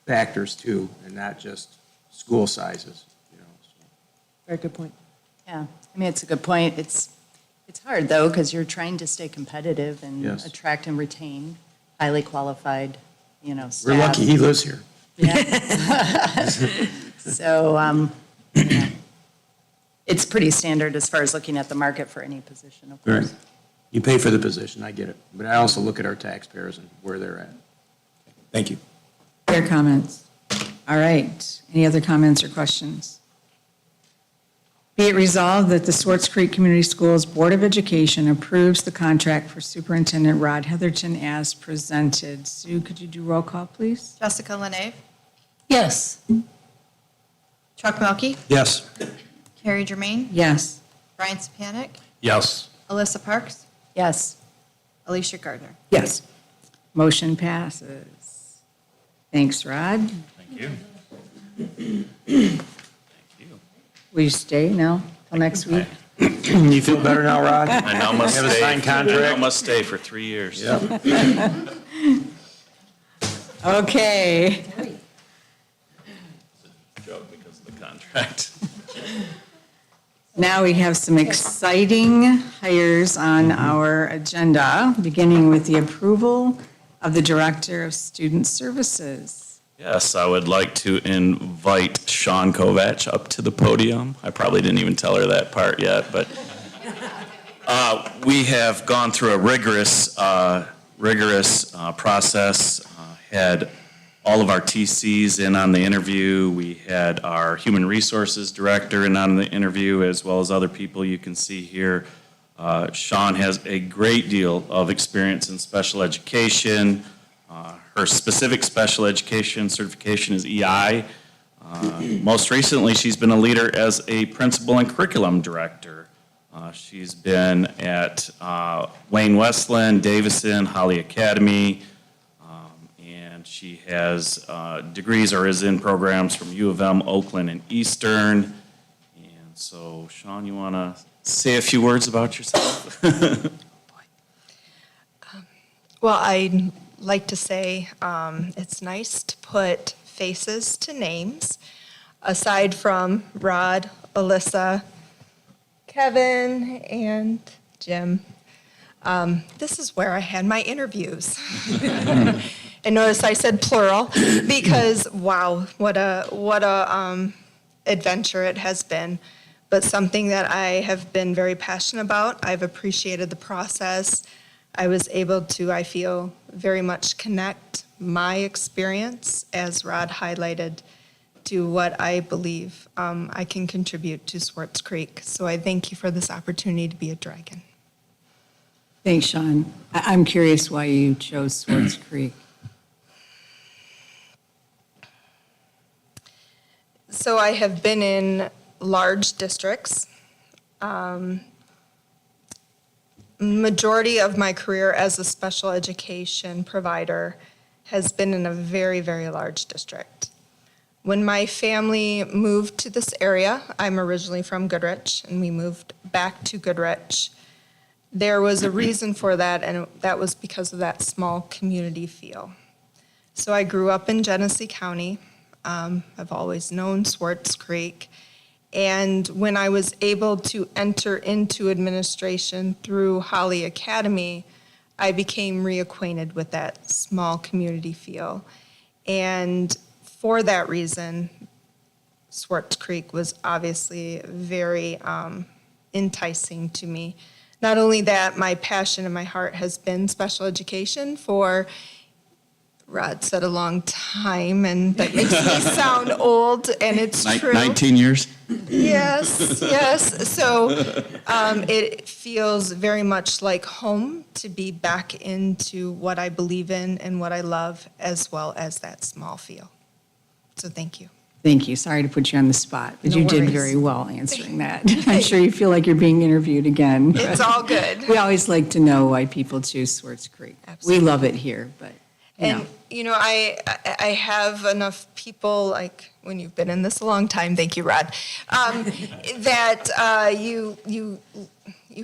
factors too, and not just school sizes, so. Very good point. Yeah, I mean, it's a good point. It's hard, though, because you're trying to stay competitive and Yes. attract and retain highly qualified, staff. We're lucky he lives here. So, it's pretty standard as far as looking at the market for any position, of course. Right. You pay for the position, I get it, but I also look at our taxpayers and where they're at. Thank you. Fair comments. All right. Any other comments or questions? Be it resolved that the Swartz Creek Community Schools Board of Education approves the contract for Superintendent Rod Hetherton as presented. Sue, could you do roll call, please? Jessica Lenave, Yes. Chuck Melkey, Yes. Carrie Germain, Yes. Brian Sapanic, Yes. Alyssa Parks, Yes. Alicia Gardner. Yes. Motion passes. Thanks, Rod. Thank you. Thank you. Will you stay now till next week? You feel better now, Rod? I now must Have a stay. signed contract? I now must stay for 3 years. Yep. Okay. Joke because of the contract. Now we have some exciting hires on our agenda, beginning with the approval of the Director of Student Services. Yes, I would like to invite Sean Kovach up to the podium. I probably didn't even tell her that part yet, but we have gone through a rigorous process, had all of our TCs in on the interview. We had our Human Resources Director in on the interview, as well as other people you can see here. Sean has a great deal of experience in special education. Her specific special education certification is EI. Most recently, she's been a leader as a principal and curriculum director. She's been at Wayne Westland, Davison, Holly Academy, and she has degrees or is in programs from U of M, Oakland, and Eastern. And so, Sean, you want to say a few words about yourself? Well, I'd like to say it's nice to put faces to names. Aside from Rod, Alyssa, Kevin, and Jim, this is where I had my interviews. And notice I said plural because, wow, what a adventure it has been. But something that I have been very passionate about. I've appreciated the process. I was able to, I feel, very much connect my experience, as Rod highlighted, to what I believe I can contribute to Swartz Creek. So I thank you for this opportunity to be a dragon. Thanks, Sean. I'm curious why you chose Swartz Creek. So I have been in large districts. Majority of my career as a special education provider has been in a very, very large district. When my family moved to this area, I'm originally from Goodrich, and we moved back to Goodrich. There was a reason for that, and that was because of that small community feel. So I grew up in Genesee County. I've always known Swartz Creek. And when I was able to enter into administration through Holly Academy, I became reacquainted with that small community feel. And for that reason, Swartz Creek was obviously very enticing to me. Not only that, my passion and my heart has been special education for, Rod said, a long time, and that makes me sound old, and it's true. 19 years? Yes, yes. So it feels very much like home to be back into what I believe in and what I love, as well as that small feel. So thank you. Thank you. Sorry to put you on the spot, but No you did worries. very well answering that. I'm sure you feel like you're being interviewed again. It's all good. We always like to know why people choose Swartz Creek. Absolutely. We love it here, but, you know. And, you know, I have enough people, like, when you've been in this a long time, thank you, Rod, that you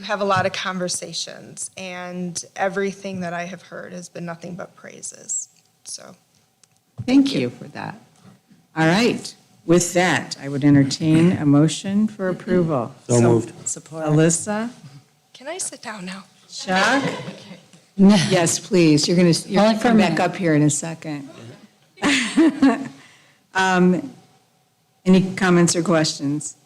have a lot of conversations, and everything that I have heard has been nothing but praises, so. Thank you for that. All right. With that, I would entertain a motion for approval. So moved. Support. Alyssa? Can I sit down now? Chuck? Yes, please. You're Only going to for a come back minute. up here in a second. Any comments or questions?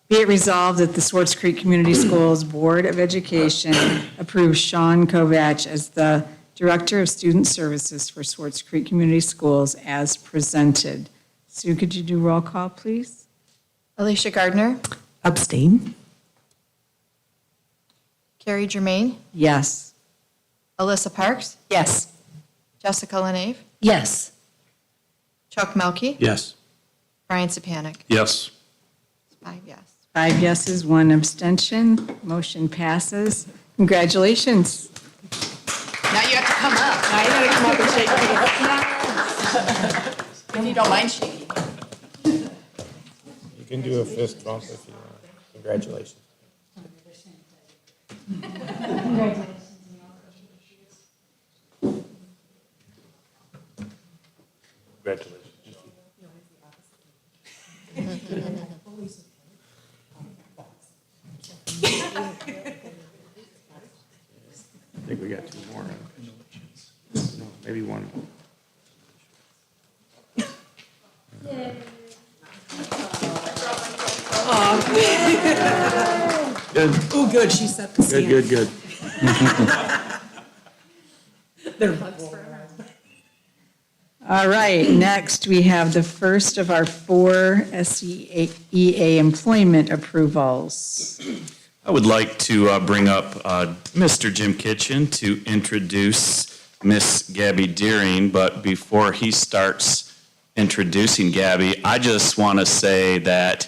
Be it resolved that the Swartz Creek Community Schools Board of Education approves Sean Kovach as the Director of Student Services for Swartz Creek Community Schools as presented. Sue, could you do roll call, please? Alicia Gardner, Abstain? Carrie Germain, Yes. Alyssa Parks, Yes. Jessica Lenave, Yes. Chuck Melkey, Yes. Brian Sapanic. Yes. 5 yes. 5 yeses, 1 abstention. Motion passes. Congratulations. Now you have to come up. Now you gotta come up and shake hands. If you don't mind shaking. You can do a fist bump if you want. Congratulations. Congratulations. I think we got 2 more. No, maybe 1. Good, Oh, good, she set the good, good, good. All right, next we have the first of our 4 SEA employment approvals. I would like to bring up Mr. Jim Kitchen to introduce Miss Gabby Deering, but before he starts introducing Gabby, I just want to say that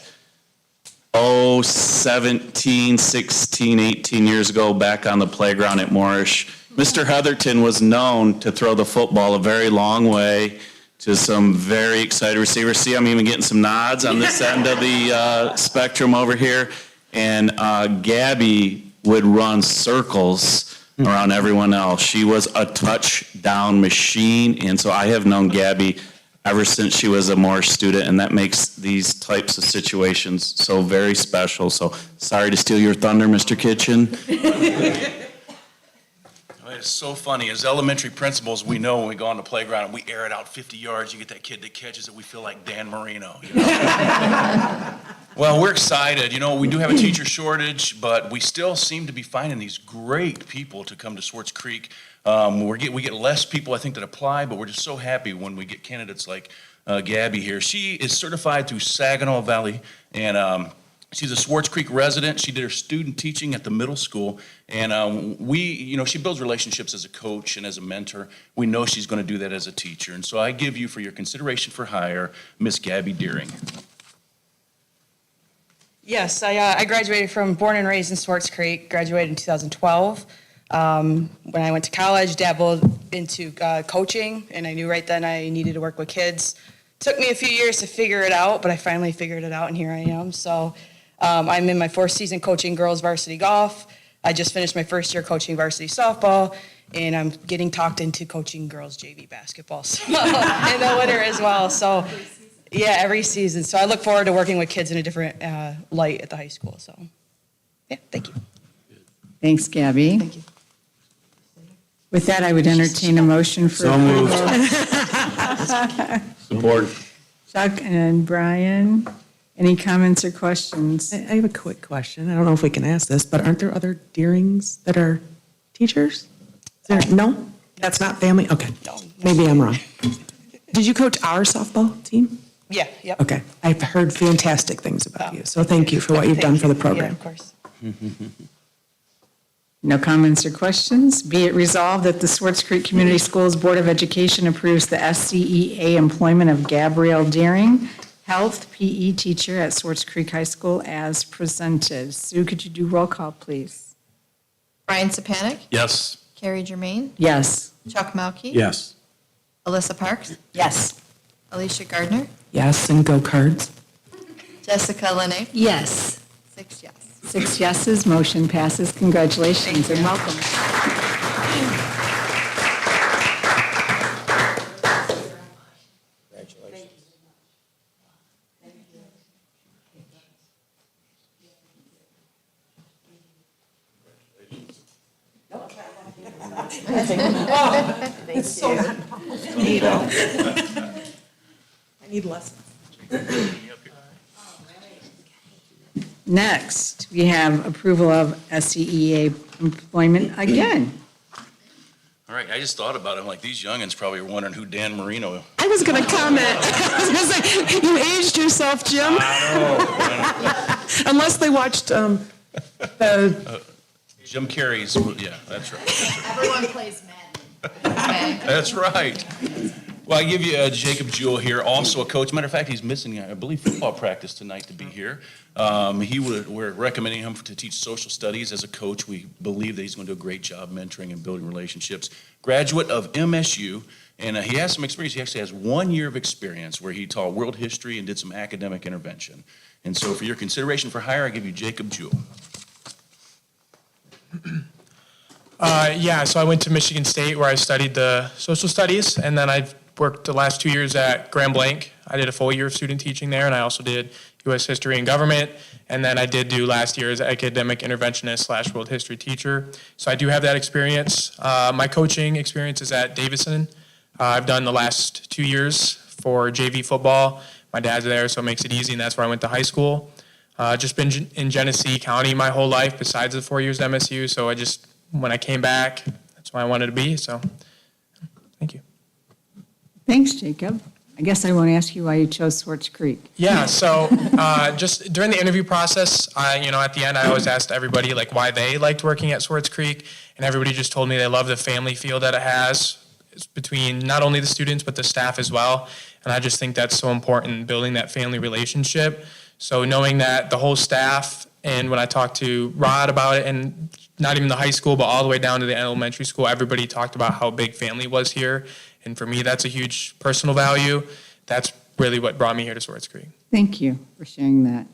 17, 16, 18 years ago, back on the playground at Moorish, Mr. Hetherton was known to throw the football a very long way to some very excited receivers. See, I'm even getting some nods on this end of the spectrum over here. And Gabby would run circles around everyone else. She was a touchdown machine, and so I have known Gabby ever since she was a Moorish student, and that makes these types of situations so very special. So sorry to steal your thunder, Mr. Kitchen. It's so funny. As elementary principals, we know when we go on the playground and we air it out 50 yards, you get that kid that catches it, we feel like Dan Marino. You know? Well, we're excited. You know, we do have a teacher shortage, but we still seem to be finding these great people to come to Swartz Creek. We get less people, I think, that apply, but we're just so happy when we get candidates like Gabby here. She is certified through Saginaw Valley, and she's a Swartz Creek resident. She did her student teaching at the middle school, and she builds relationships as a coach and as a mentor. We know she's going to do that as a teacher, and so I give you, for your consideration for hire, Miss Gabby Deering. Yes, I graduated from, born and raised in Swartz Creek, graduated in 2012. When I went to college, dabbled into coaching, and I knew right then I needed to work with kids. Took me a few years to figure it out, but I finally figured it out, and here I am. So I'm in my 4th season coaching girls varsity golf. I just finished my 1st year coaching varsity softball, and I'm getting talked into coaching girls JV basketball so, in the winter as well. So, yeah, every season. So I look forward to working with kids in a different light at the high school. So, yeah, thank you. Thanks, Gabby. Thank you. With that, I would entertain a motion for So moved. approval. Support. Chuck and Brian, any comments or questions? I have a quick question. I don't know if we can ask this, but aren't there other Deerings that are teachers? Is there, no? That's not family? Okay. Maybe I'm wrong. Did you coach our softball team? Yeah, yep. Okay. I've heard fantastic things about you, so thank you for what you've done for the Yeah, program. of course. No comments or questions? Be it resolved that the Swartz Creek Community Schools Board of Education approves the SCEA employment of Gabrielle Deering, Health PE teacher at Swartz Creek High School as presented. Sue, could you do roll call, please? Brian Sapanic, Yes. Carrie Germain, Yes. Chuck Melkey. Yes. Alyssa Parks, Yes. Alicia Gardner, Yes, and go Cards. Jessica Lene, Yes. 6 yes. 6 yeses, motion passes. Congratulations and welcome. I need lessons. Next, we have approval of SCEA employment again. All right, I just thought about it. I'm like, these youngins probably are wondering who Dan Marino is. I was going to comment. I was going to say, you aged yourself, Jim. Unless they watched the Jim Carrey's, yeah, that's right. Everyone plays Madden. That's right. Well, I give you Jacob Jewell here, also a coach. Matter of fact, he's missing, I believe, football practice tonight to be here. We're recommending him to teach social studies as a coach. We believe that he's going to do a great job mentoring and building relationships. Graduate of MSU, and he has some experience. He actually has 1 year of experience where he taught world history and did some academic intervention. And so for your consideration for hire, I give you Jacob Jewell. So I went to Michigan State where I studied the social studies, and then I've worked the last 2 years at Grand Blanc. I did a full year of student teaching there, and I also did U.S. history and government, and then I did do last year as academic interventionist / world history teacher. So I do have that experience. My coaching experience is at Davidson. I've done the last 2 years for JV football. My dad's there, so it makes it easy, and that's where I went to high school. Just been in Genesee County my whole life besides the 4 years at MSU, so when I came back, that's where I wanted to be, so thank you. Thanks, Jacob. I guess I won't ask you why you chose Swartz Creek. Yeah, so just during the interview process, at the end, I always asked everybody why they liked working at Swartz Creek, and everybody just told me they love the family feel that it has. It's between not only the students, but the staff as well, and I just think that's so important, building that family relationship. So knowing that the whole staff, and when I talked to Rod about it, and not even the high school, but all the way down to the elementary school, everybody talked about how big family was here. And for me, that's a huge personal value. That's really what brought me here to Swartz Creek. Thank you for sharing that.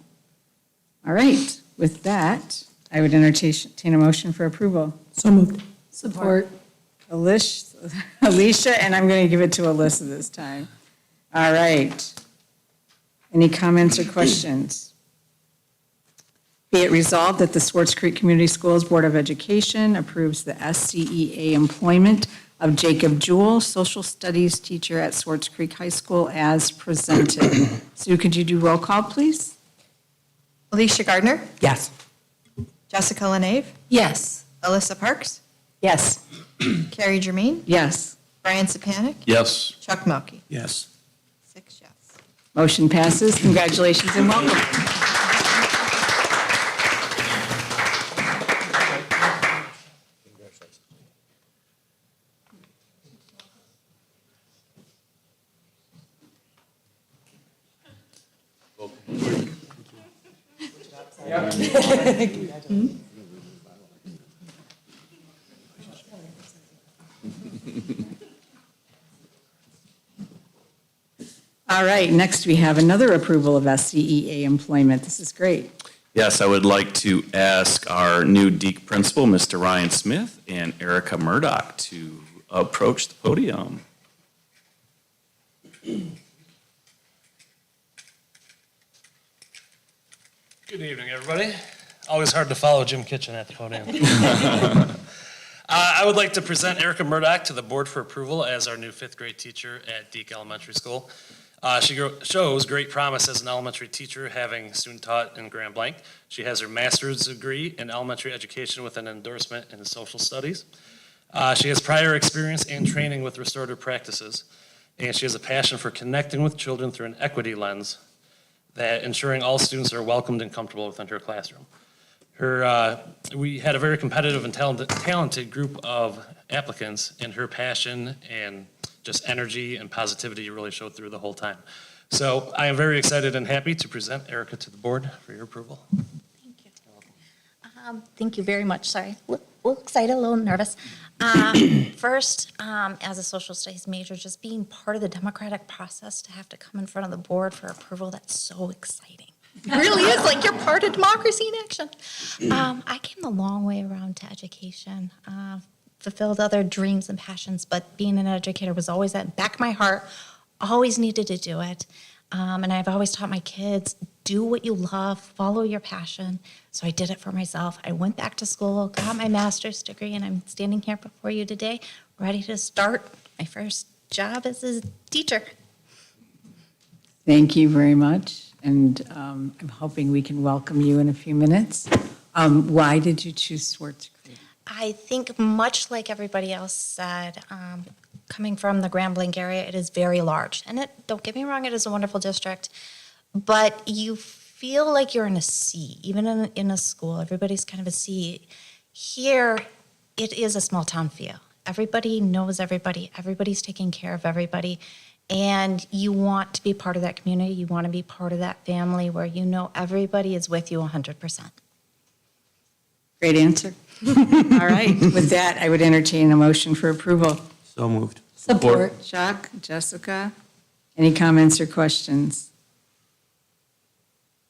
All right, with that, I would entertain a motion for approval. So moved. Support. Alicia, and I'm going to give it to Alyssa this time. All right. Any comments or questions? Be it resolved that the Swartz Creek Community Schools Board of Education approves the SCEA employment of Jacob Jewell, social studies teacher at Swartz Creek High School as presented. Sue, could you do roll call, please? Alicia Gardner, Yes. Jessica Lene, Yes. Alyssa Parks, Yes. Carrie Germain, Yes. Brian Sapanic, Yes. Chuck Melkey. Yes. 6 yes. Motion passes. Congratulations and welcome. All right, next we have another approval of SCEA employment. This is great. Yes, I would like to ask our new Deke principal, Mr. Ryan Smith, and Erica Murdoch to approach the podium. Good evening, everybody. Always hard to follow Jim Kitchen at the podium. I would like to present Erica Murdoch to the board for approval as our new fifth grade teacher at Deke Elementary School. She shows great promise as an elementary teacher, having student taught in Grand Blanc. She has her master's degree in elementary education with an endorsement in social studies. She has prior experience and training with restorative practices, and she has a passion for connecting with children through an equity lens, that ensuring all students are welcomed and comfortable within her classroom. We had a very competitive and talented group of applicants, and her passion and just energy and positivity really showed through the whole time. So I am very excited and happy to present Erica to the board for your approval. Thank you. Thank you very much. Sorry, a little excited, a little nervous. First, as a social studies major, just being part of the democratic process to have to come in front of the board for approval, that's so exciting. It really is, like you're part of democracy in action. I came a long way around to education, fulfilled other dreams and passions, but being an educator was always at the back of my heart, always needed to do it. And I've always taught my kids, do what you love, follow your passion. So I did it for myself. I went back to school, got my master's degree, and I'm standing here before you today, ready to start my first job as a teacher. Thank you very much, and I'm hoping we can welcome you in a few minutes. Why did you choose Swartz? I think much like everybody else said, coming from the Grand Blanc area, it is very large. And don't get me wrong, it is a wonderful district, but you feel like you're in a sea, even in a school. Everybody's kind of a sea. Here, it is a small town feel. Everybody knows everybody. Everybody's taking care of everybody. And you want to be part of that community. You want to be part of that family where you know everybody is with you 100%. Great answer. All right, with that, I would entertain a motion for approval. So moved. Support. Chuck, Jessica, any comments or questions?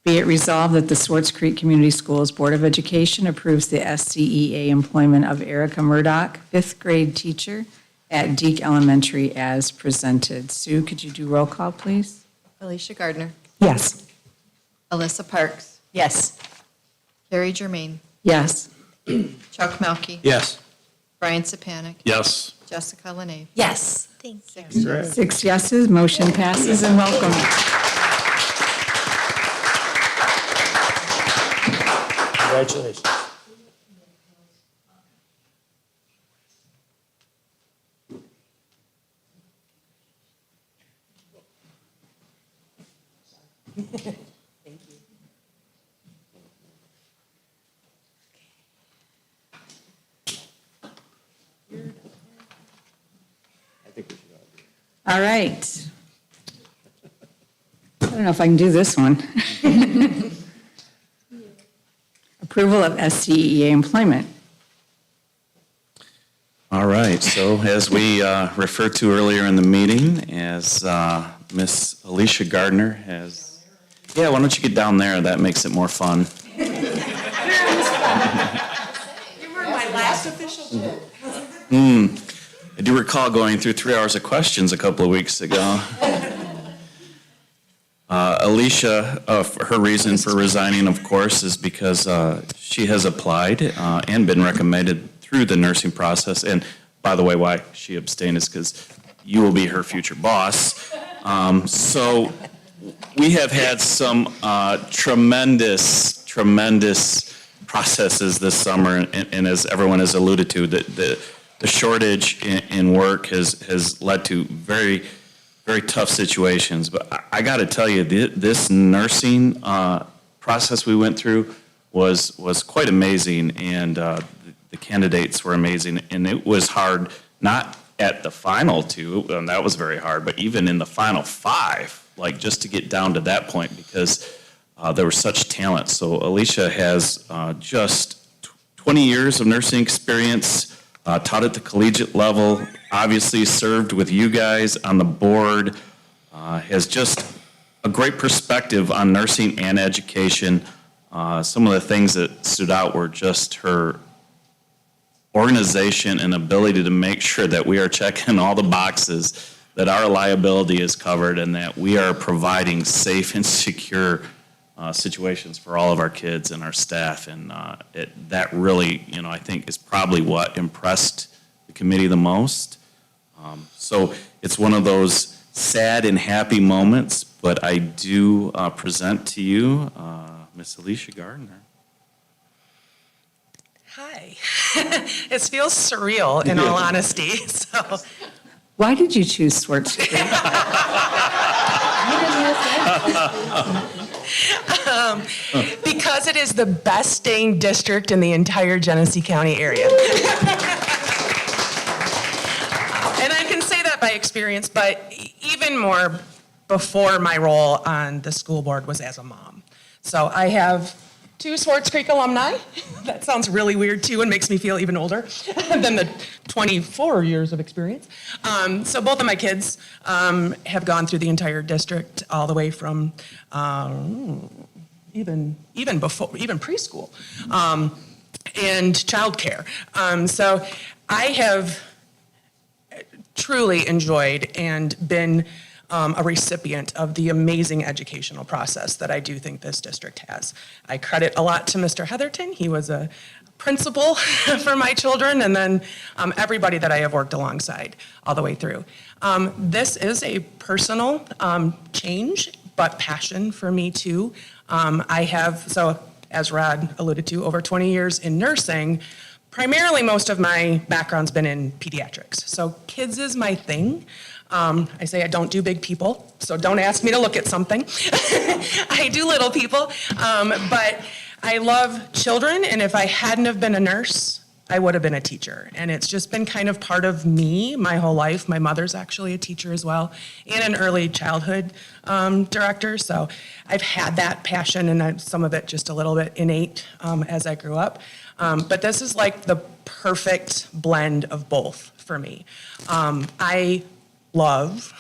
Be it resolved that the Swartz Creek Community Schools Board of Education approves the SCEA employment of Erica Murdoch, fifth grade teacher at Deke Elementary as presented. Sue, could you do roll call, please? Alicia Gardner. Yes. Alyssa Parks. Yes. Carrie Germain. Yes. Chuck Melkey. Yes. Brian Sapanic. Yes. Jessica Lenee. Yes. Thank you. 6 yeses, motion passes, and welcome. Congratulations. All right. I don't know if I can do this one. Approval of SCEA employment. All right, so as we referred to earlier in the meeting, as Miss Alicia Gardner has, yeah, why don't you get down there? That makes it more fun. You were my last official. I do recall going through 3 hours of questions a couple of weeks ago. Alicia, her reason for resigning, of course, is because she has applied and been recommended through the nursing process. And by the way, why she abstained is because you will be her future boss. So we have had some tremendous processes this summer. And as everyone has alluded to, the shortage in work has led to very, very tough situations. But I got to tell you, this nursing process we went through was quite amazing, and the candidates were amazing. And it was hard, not at the final two, and that was very hard, but even in the final 5, like just to get down to that point, because there was such talent. So Alicia has just 20 years of nursing experience, taught at the collegiate level, obviously served with you guys on the board, has just a great perspective on nursing and education. Some of the things that stood out were just her organization and ability to make sure that we are checking all the boxes, that our liability is covered, and that we are providing safe and secure situations for all of our kids and our staff. And that really, I think is probably what impressed the committee the most. So it's one of those sad and happy moments, but I do present to you Miss Alicia Gardner. Hi. It feels surreal, in all honesty, so. Why did you choose Swartz? Because it is the best staying district in the entire Genesee County area. And I can say that by experience, but even more before my role on the school board was as a mom. So I have 2 Swartz Creek alumni. That sounds really weird too and makes me feel even older than the 24 years of experience. So both of my kids have gone through the entire district, all the way from even preschool and childcare. So I have truly enjoyed and been a recipient of the amazing educational process that I do think this district has. I credit a lot to Mr. Hetherton. He was a principal for my children, and then everybody that I have worked alongside all the way through. This is a personal change, but passion for me too. I have, so as Rod alluded to, over 20 years in nursing. Primarily, most of my background's been in pediatrics. So kids is my thing. I say I don't do big people, so don't ask me to look at something. I do little people, but I love children, and if I hadn't have been a nurse, I would have been a teacher. And it's just been kind of part of me my whole life. My mother's actually a teacher as well, and an early childhood director, so I've had that passion, and some of it just a little bit innate as I grew up. But this is like the perfect blend of both for me. I love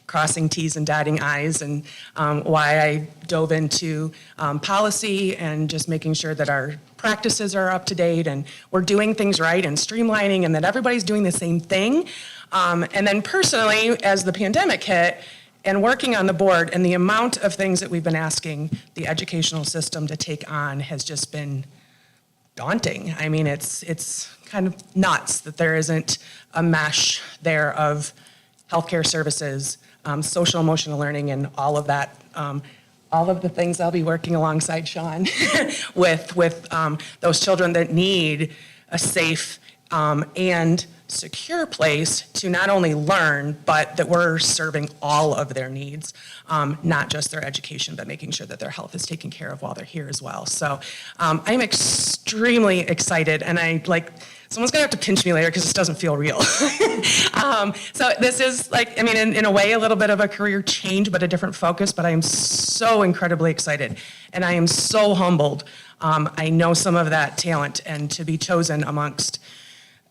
crossing T's and dotting I's, and why I dove into policy and just making sure that our practices are up to date and we're doing things right and streamlining and that everybody's doing the same thing. And then personally, as the pandemic hit and working on the board, and the amount of things that we've been asking the educational system to take on has just been daunting. I mean, it's kind of nuts that there isn't a mesh there of healthcare services, social emotional learning, and all of that, all of the things I'll be working alongside Sean with those children that need a safe and secure place to not only learn, but that we're serving all of their needs, not just their education, but making sure that their health is taken care of while they're here as well. So I'm extremely excited, and someone's gonna have to pinch me later because this doesn't feel real. So this is in a way, a little bit of a career change, but a different focus, but I am so incredibly excited, and I am so humbled. I know some of that talent, and to be chosen amongst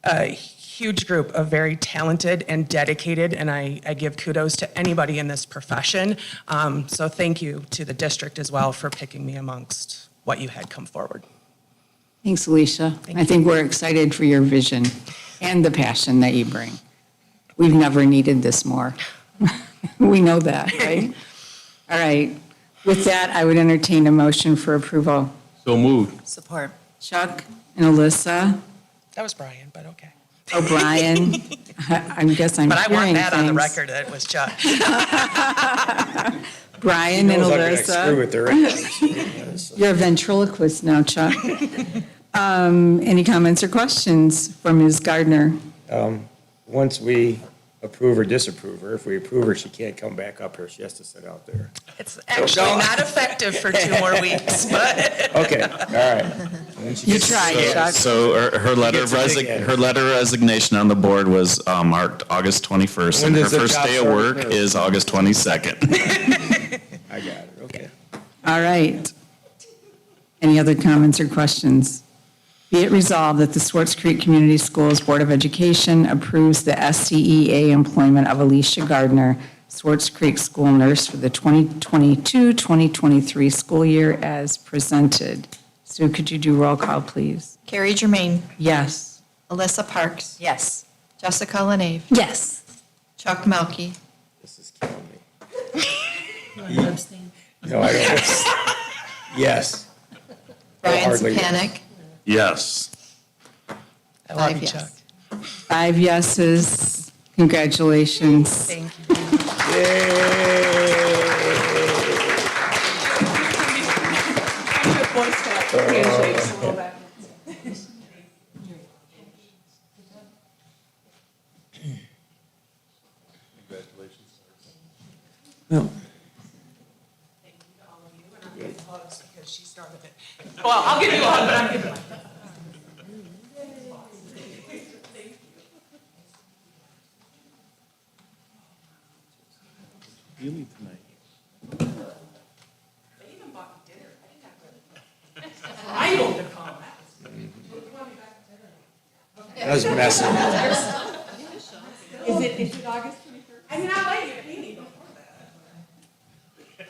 a huge group of very talented and dedicated, and I give kudos to anybody in this profession. So thank you to the district as well for picking me amongst what you had come forward. Thanks, Alicia. I think we're excited for your vision and the passion that you bring. We've never needed this more. We know that, right? All right. With that, I would entertain a motion for approval. So moved. Support. Chuck and Alyssa. That was Brian, but okay. Oh, Brian. I guess I'm But I want hearing that on the things. record that it was Chuck. Brian and Screw Alyssa. with the records. You're a ventriloquist now, Chuck. Any comments or questions for Ms. Gardner? Once we approve or disapprove her, if we approve her, she can't come back up here. She has to sit out there. It's actually not effective for 2 more weeks, but. Okay, all right. You tried, Chuck. So her letter of resignation on the board was marked August 21st, When and her does the first job day of start? work is August 22nd. I got it, okay. All right. Any other comments or questions? Be it resolved that the Swartz Creek Community Schools Board of Education approves the SCEA employment of Alicia Gardner, Swartz Creek School Nurse for the 2022-2023 school year as presented. Sue, could you do roll call, please? Carrie Germain. Yes. Alyssa Parks. Yes. Jessica LaNave. Yes. Chuck Melkey. This is killing me. No, I don't. Yes. Brian Hardly yes. Sapanic. Yes. I love 5 you, yes. Chuck. 5 yeses. Congratulations. Thank you. No. Well, I'll give you a hug, but I'm giving Really tonight. That was messy. Is it August 21st? I mean, I like it, maybe before that.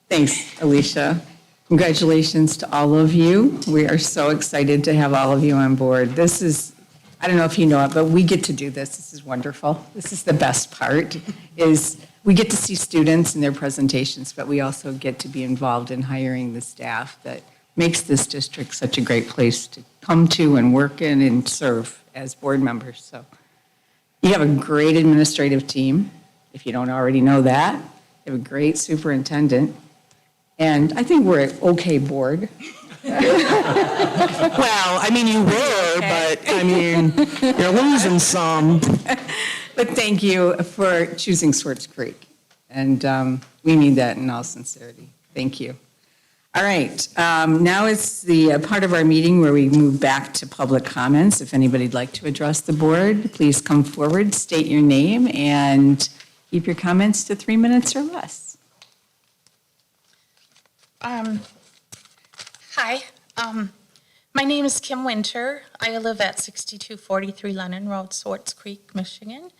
Thanks, Alicia. Congratulations to all of you. We are so excited to have all of you on board. This is, I don't know if you know it, but we get to do this. This is wonderful. This is the best part, is we get to see students and their presentations, but we also get to be involved in hiring the staff that makes this district such a great place to come to and work in and serve as board members. So you have a great administrative team, if you don't already know that. You have a great superintendent. And I think we're an okay board. Well, I mean, you were, but I mean, you're losing some. But thank you for choosing Swartz Creek. And we mean that in all sincerity. Thank you. All right, now it's the part of our meeting where we move back to public comments. If anybody'd like to address the board, please come forward, state your name, and keep your comments to 3 minutes or less. Hi, my name is Kim Winter. I live at 6243 Lennon Road, Swartz Creek, Michigan.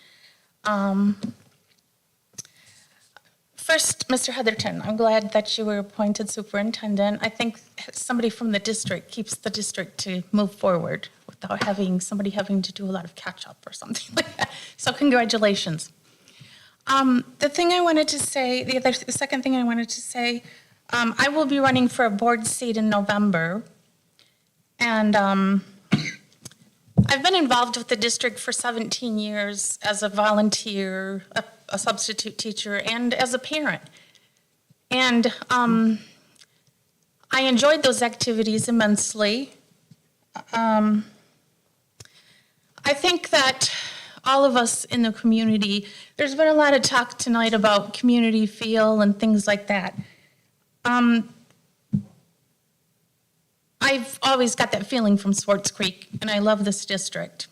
First, Mr. Hetherton, I'm glad that you were appointed superintendent. I think somebody from the district keeps the district to move forward without somebody having to do a lot of catch-up or something like that. So congratulations. The thing I wanted to say, the second thing I wanted to say, I will be running for a board seat in November. And I've been involved with the district for 17 years as a volunteer, a substitute teacher, and as a parent. And I enjoyed those activities immensely. I think that all of us in the community, there's been a lot of talk tonight about community feel and things like that. I've always got that feeling from Swartz Creek, and I love this district.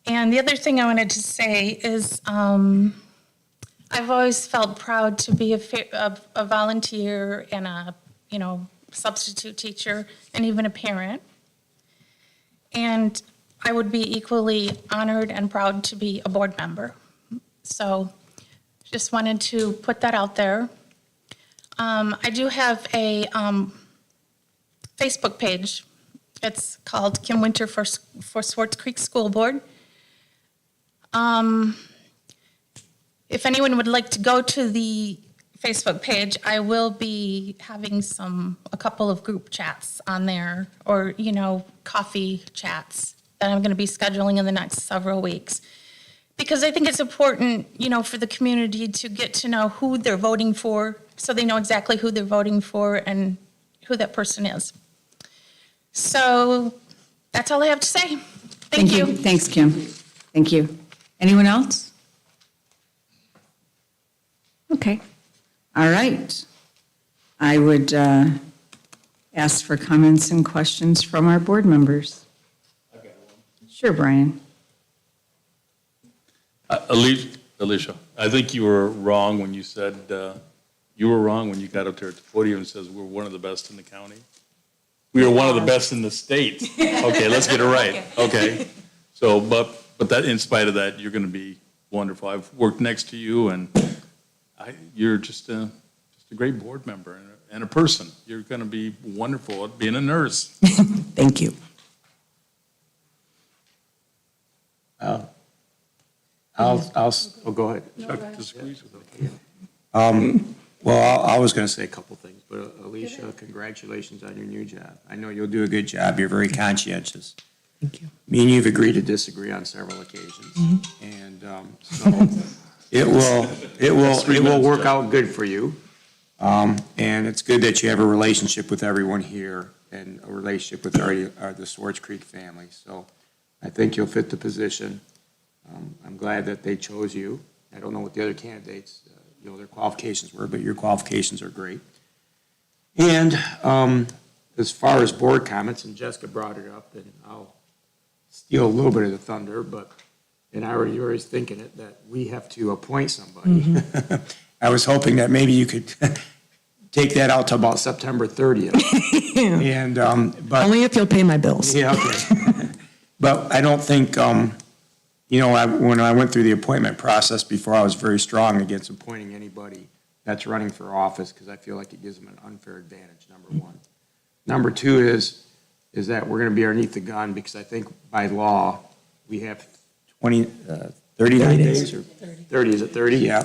And the other thing I wanted to say is I've always felt proud to be a volunteer and a, substitute teacher and even a parent. And I would be equally honored and proud to be a board member. So just wanted to put that out there. I do have a Facebook page. It's called Kim Winter for Swartz Creek School Board. If anyone would like to go to the Facebook page, I will be having a couple of group chats on there, or, coffee chats that I'm going to be scheduling in the next several weeks. Because I think it's important, for the community to get to know who they're voting for, so they know exactly who they're voting for and who that person is. So that's all I have to say. Thank you. Thanks, Kim. Thank you. Anyone else? Okay. All right. I would ask for comments and questions from our board members. Sure, Brian. Alicia, I think you were wrong when you said you You were wrong when you got up there at the podium and says we're one of the best in the county. We are one of the best in the state. Okay, let's get it right. Okay. So, but that, in spite of that, you're going to be wonderful. I've worked next to you, and you're just a great board member and a person. You're going to be wonderful at being a nurse. Thank you. I'll go ahead. Chuck disagrees with it. Well, I was going to say a couple things, but Alicia, congratulations on your new job. I know you'll do a good job. You're very conscientious. Thank you. Me and you've agreed to disagree on several occasions. And so it will work out good for you. And it's good that you have a relationship with everyone here and a relationship with the Swartz Creek family. So I think you'll fit the position. I'm glad that they chose you. I don't know what the other candidates, their qualifications were, but your qualifications are great. And as far as board comments, and Jessica brought it up, and I'll steal a little bit of the thunder, and I already was thinking it, that we have to appoint somebody. I was hoping that maybe you could take that out to about September 30th. And, but. Only if you'll pay my bills. Yeah, okay. But I don't think, when I went through the appointment process before, I was very strong against appointing anybody that's running for office because I feel like it gives them an unfair advantage, number one. Number two is that we're going to be underneath the gun because I think by law, we have 39 days or 30, is it 30? Yeah.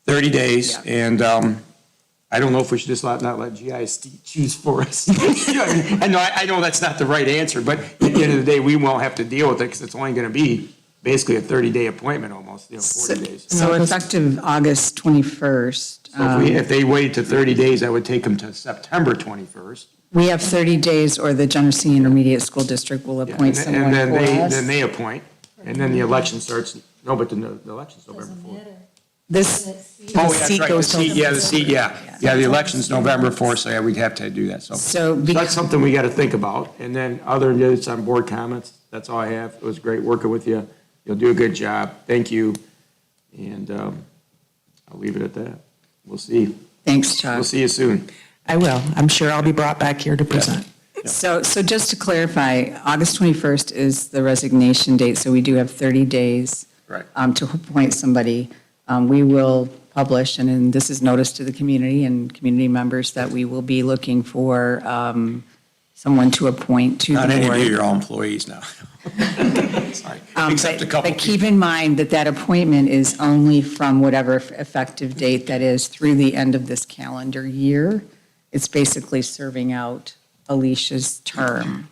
30 days. And I don't know if we should just not let GIS choose for us. I know that's not the right answer, but at the end of the day, we won't have to deal with it because it's only going to be basically a 30-day appointment almost, 40 days. So effective August 21st. So if they waited to 30 days, that would take them to September 21st. We have 30 days, or the Genesee Intermediate School District will appoint someone for us. Then they appoint, and then the election starts, no, but the election's November 4th. This, Oh, yeah, that's right, the seat, yeah. Yeah, the election's November 4th, so yeah, we'd have to do that, so that's something we gotta think about. And then other than it's on board comments, that's all I have. It was great working with you. You'll do a good job. Thank you. And I'll leave it at that. We'll see. Thanks, Chuck. We'll see you soon. I will. I'm sure I'll be brought back here to present. So just to clarify, August 21st is the resignation date, so we do have 30 days Right. to appoint somebody. We will publish, and then this is notice to the community and community members that we will be looking for someone to appoint to the board. Not any of your own employees now. Sorry. Except a couple But keep in mind that appointment is only from whatever effective date that is through the end of this calendar year. It's basically serving out Alicia's term.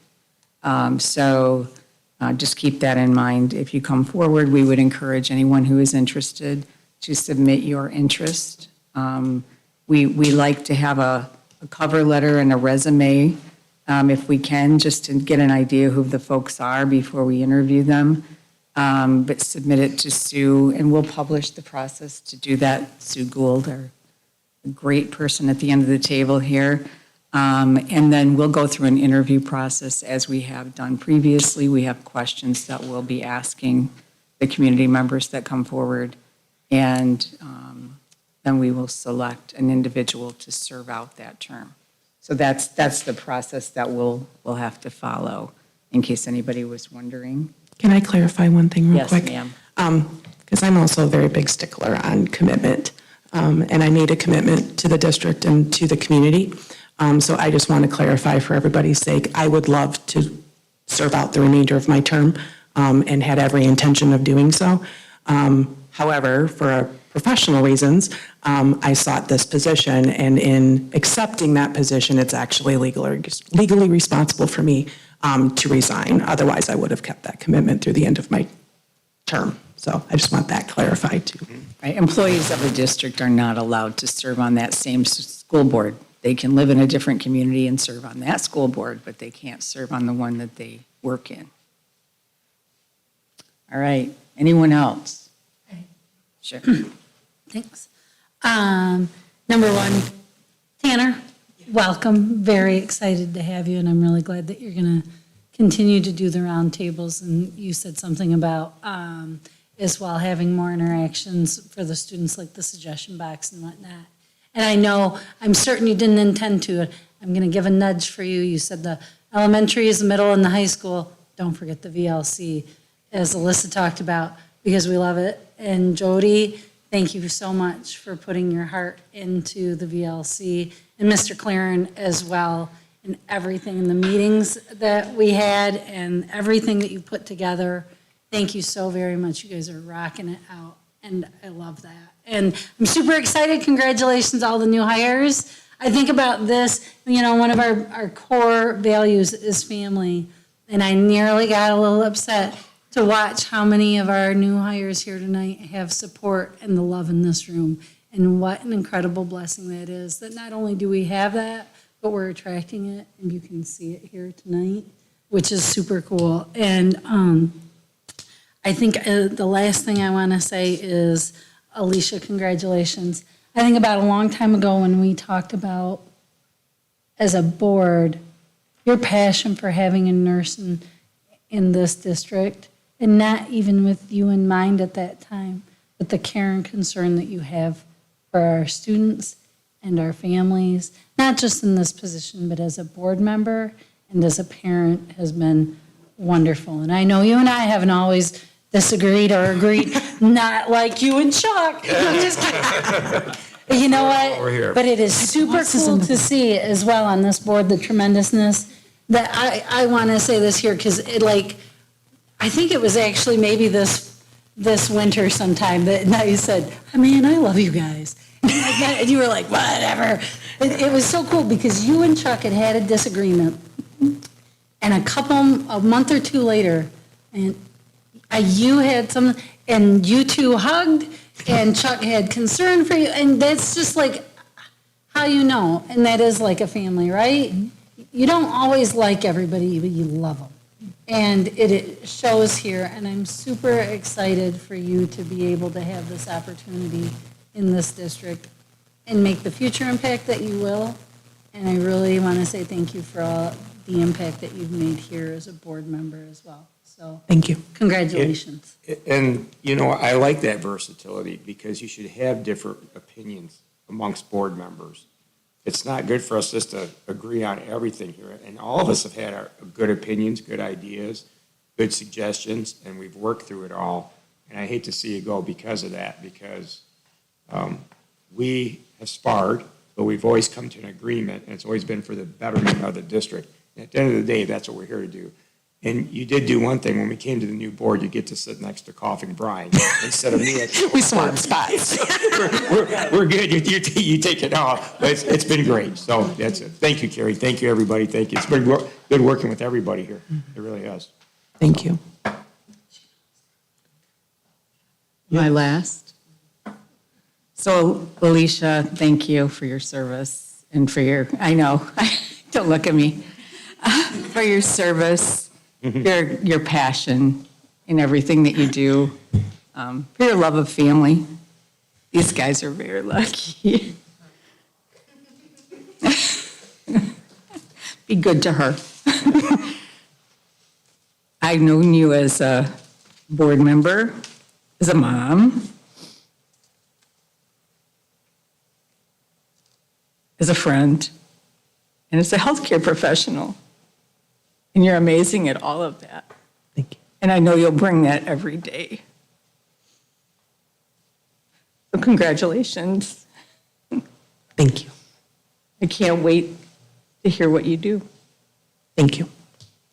So just keep that in mind. If you come forward, we would encourage anyone who is interested to submit your interest. We like to have a cover letter and a resume, if we can, just to get an idea who the folks are before we interview them. But submit it to Sue, and we'll publish the process to do that. Sue Gould, our great person at the end of the table here. And then we'll go through an interview process as we have done previously. We have questions that we'll be asking the community members that come forward. And then we will select an individual to serve out that term. So that's the process that we'll have to follow, in case anybody was wondering. Can I clarify one thing real quick? Yes, ma'am. Because I'm also a very big stickler on commitment. And I made a commitment to the district and to the community. So I just want to clarify for everybody's sake, I would love to serve out the remainder of my term and had every intention of doing so. However, for professional reasons, I sought this position, and in accepting that position, it's actually legally responsible for me to resign. Otherwise, I would have kept that commitment through the end of my term. So I just want that clarified too. Right. Employees of a district are not allowed to serve on that same school board. They can live in a different community and serve on that school board, but they can't serve on the one that they work in. All right. Anyone else? Sure. Thanks. Number one, Tanner, welcome. Very excited to have you, and I'm really glad that you're going to continue to do the roundtables. And you said something about as well having more interactions for the students, like the suggestion box and whatnot. And I know, I'm certain you didn't intend to. I'm going to give a nudge for you. You said the elementary is the middle and the high school. Don't forget the VLC, as Alyssa talked about, because we love it. And Jody, thank you so much for putting your heart into the VLC, and Mr. Claren as well, and everything in the meetings that we had and everything that you put together. Thank you so very much. You guys are rocking it out, and I love that. And I'm super excited. Congratulations, all the new hires. I think about this, one of our core values is family, and I nearly got a little upset to watch how many of our new hires here tonight have support and the love in this room. And what an incredible blessing that is, that not only do we have that, but we're attracting it, and you can see it here tonight, which is super cool. And I think the last thing I want to say is, Alicia, congratulations. I think about a long time ago when we talked about, as a board, your passion for having a nurse in this district, and not even with you in mind at that time, but the care and concern that you have for our students and our families, not just in this position, but as a board member and as a parent, has been wonderful. And I know you and I haven't always disagreed or agreed, not like you and Chuck. I'm just kidding. You know what? We're here. But it is super cool to see as well on this board, the tremendousness that I want to say this here, because I think it was actually maybe this winter sometime that you said, oh, man, I love you guys. And you were like, whatever. It was so cool because you and Chuck had a disagreement. And a month or two later, and you had some, and you two hugged, and Chuck had concern for you. And that's just like how you know. And that is like a family, right? You don't always like everybody, but you love them. And it shows here, and I'm super excited for you to be able to have this opportunity in this district and make the future impact that you will. And I really want to say thank you for all the impact that you've made here as a board member as well. So Thank you. congratulations. And, I like that versatility because you should have different opinions amongst board members. It's not good for us just to agree on everything here. And all of us have had our good opinions, good ideas, good suggestions, and we've worked through it all. And I hate to see it go because of that, because we have sparred, but we've always come to an agreement, and it's always been for the betterment of the district. And at the end of the day, that's what we're here to do. And you did do one thing. When we came to the new board, you get to sit next to Coughing Brian instead of me. We swapped spots. We're good. You take it off. But it's been great. So that's it. Thank you, Carrie. Thank you, everybody. Thank you. It's been good working with everybody here. It really has. Thank you. My last. So Alicia, thank you for your service and for I know, don't look at me, for your service, your passion in everything that you do, for your love of family. These guys are very lucky. Be good to her. I've known you as a board member, as a mom, as a friend, and as a healthcare professional. And you're amazing at all of that. Thank you. And I know you'll bring that every day. So congratulations. Thank you. I can't wait to hear what you do. Thank you.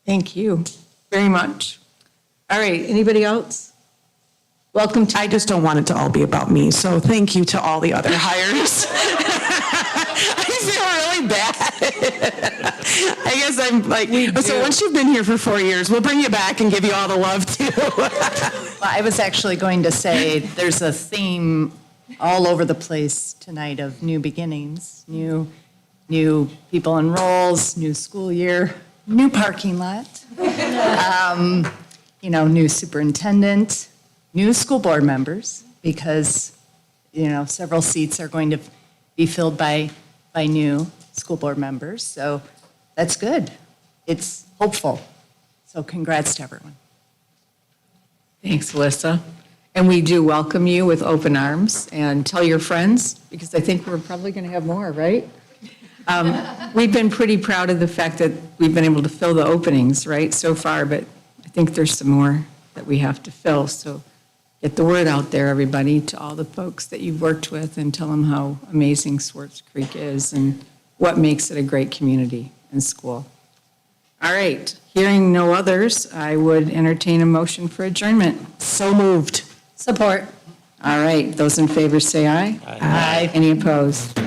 Thank you very much. All right, anybody else? Welcome to. I just don't want it to all be about me, so thank you to all the other hires. I feel really bad. I guess I'm like, so once you've been here for 4 years, we'll bring you back and give you all the love too. Well, I was actually going to say, there's a theme all over the place tonight of new beginnings, new people in roles, new school year, new parking lot, new superintendent, new school board members, because, several seats are going to be filled by new school board members. So that's good. It's hopeful. So congrats to everyone. Thanks, Alyssa. And we do welcome you with open arms, and tell your friends, because I think we're probably going to have more, right? We've been pretty proud of the fact that we've been able to fill the openings, right, so far, but I think there's some more that we have to fill. So get the word out there, everybody, to all the folks that you've worked with, and tell them how amazing Swartz Creek is and what makes it a great community and school. All right, hearing no others, I would entertain a motion for adjournment. So moved. Support. All right, those in favor say aye. Aye. Any opposed?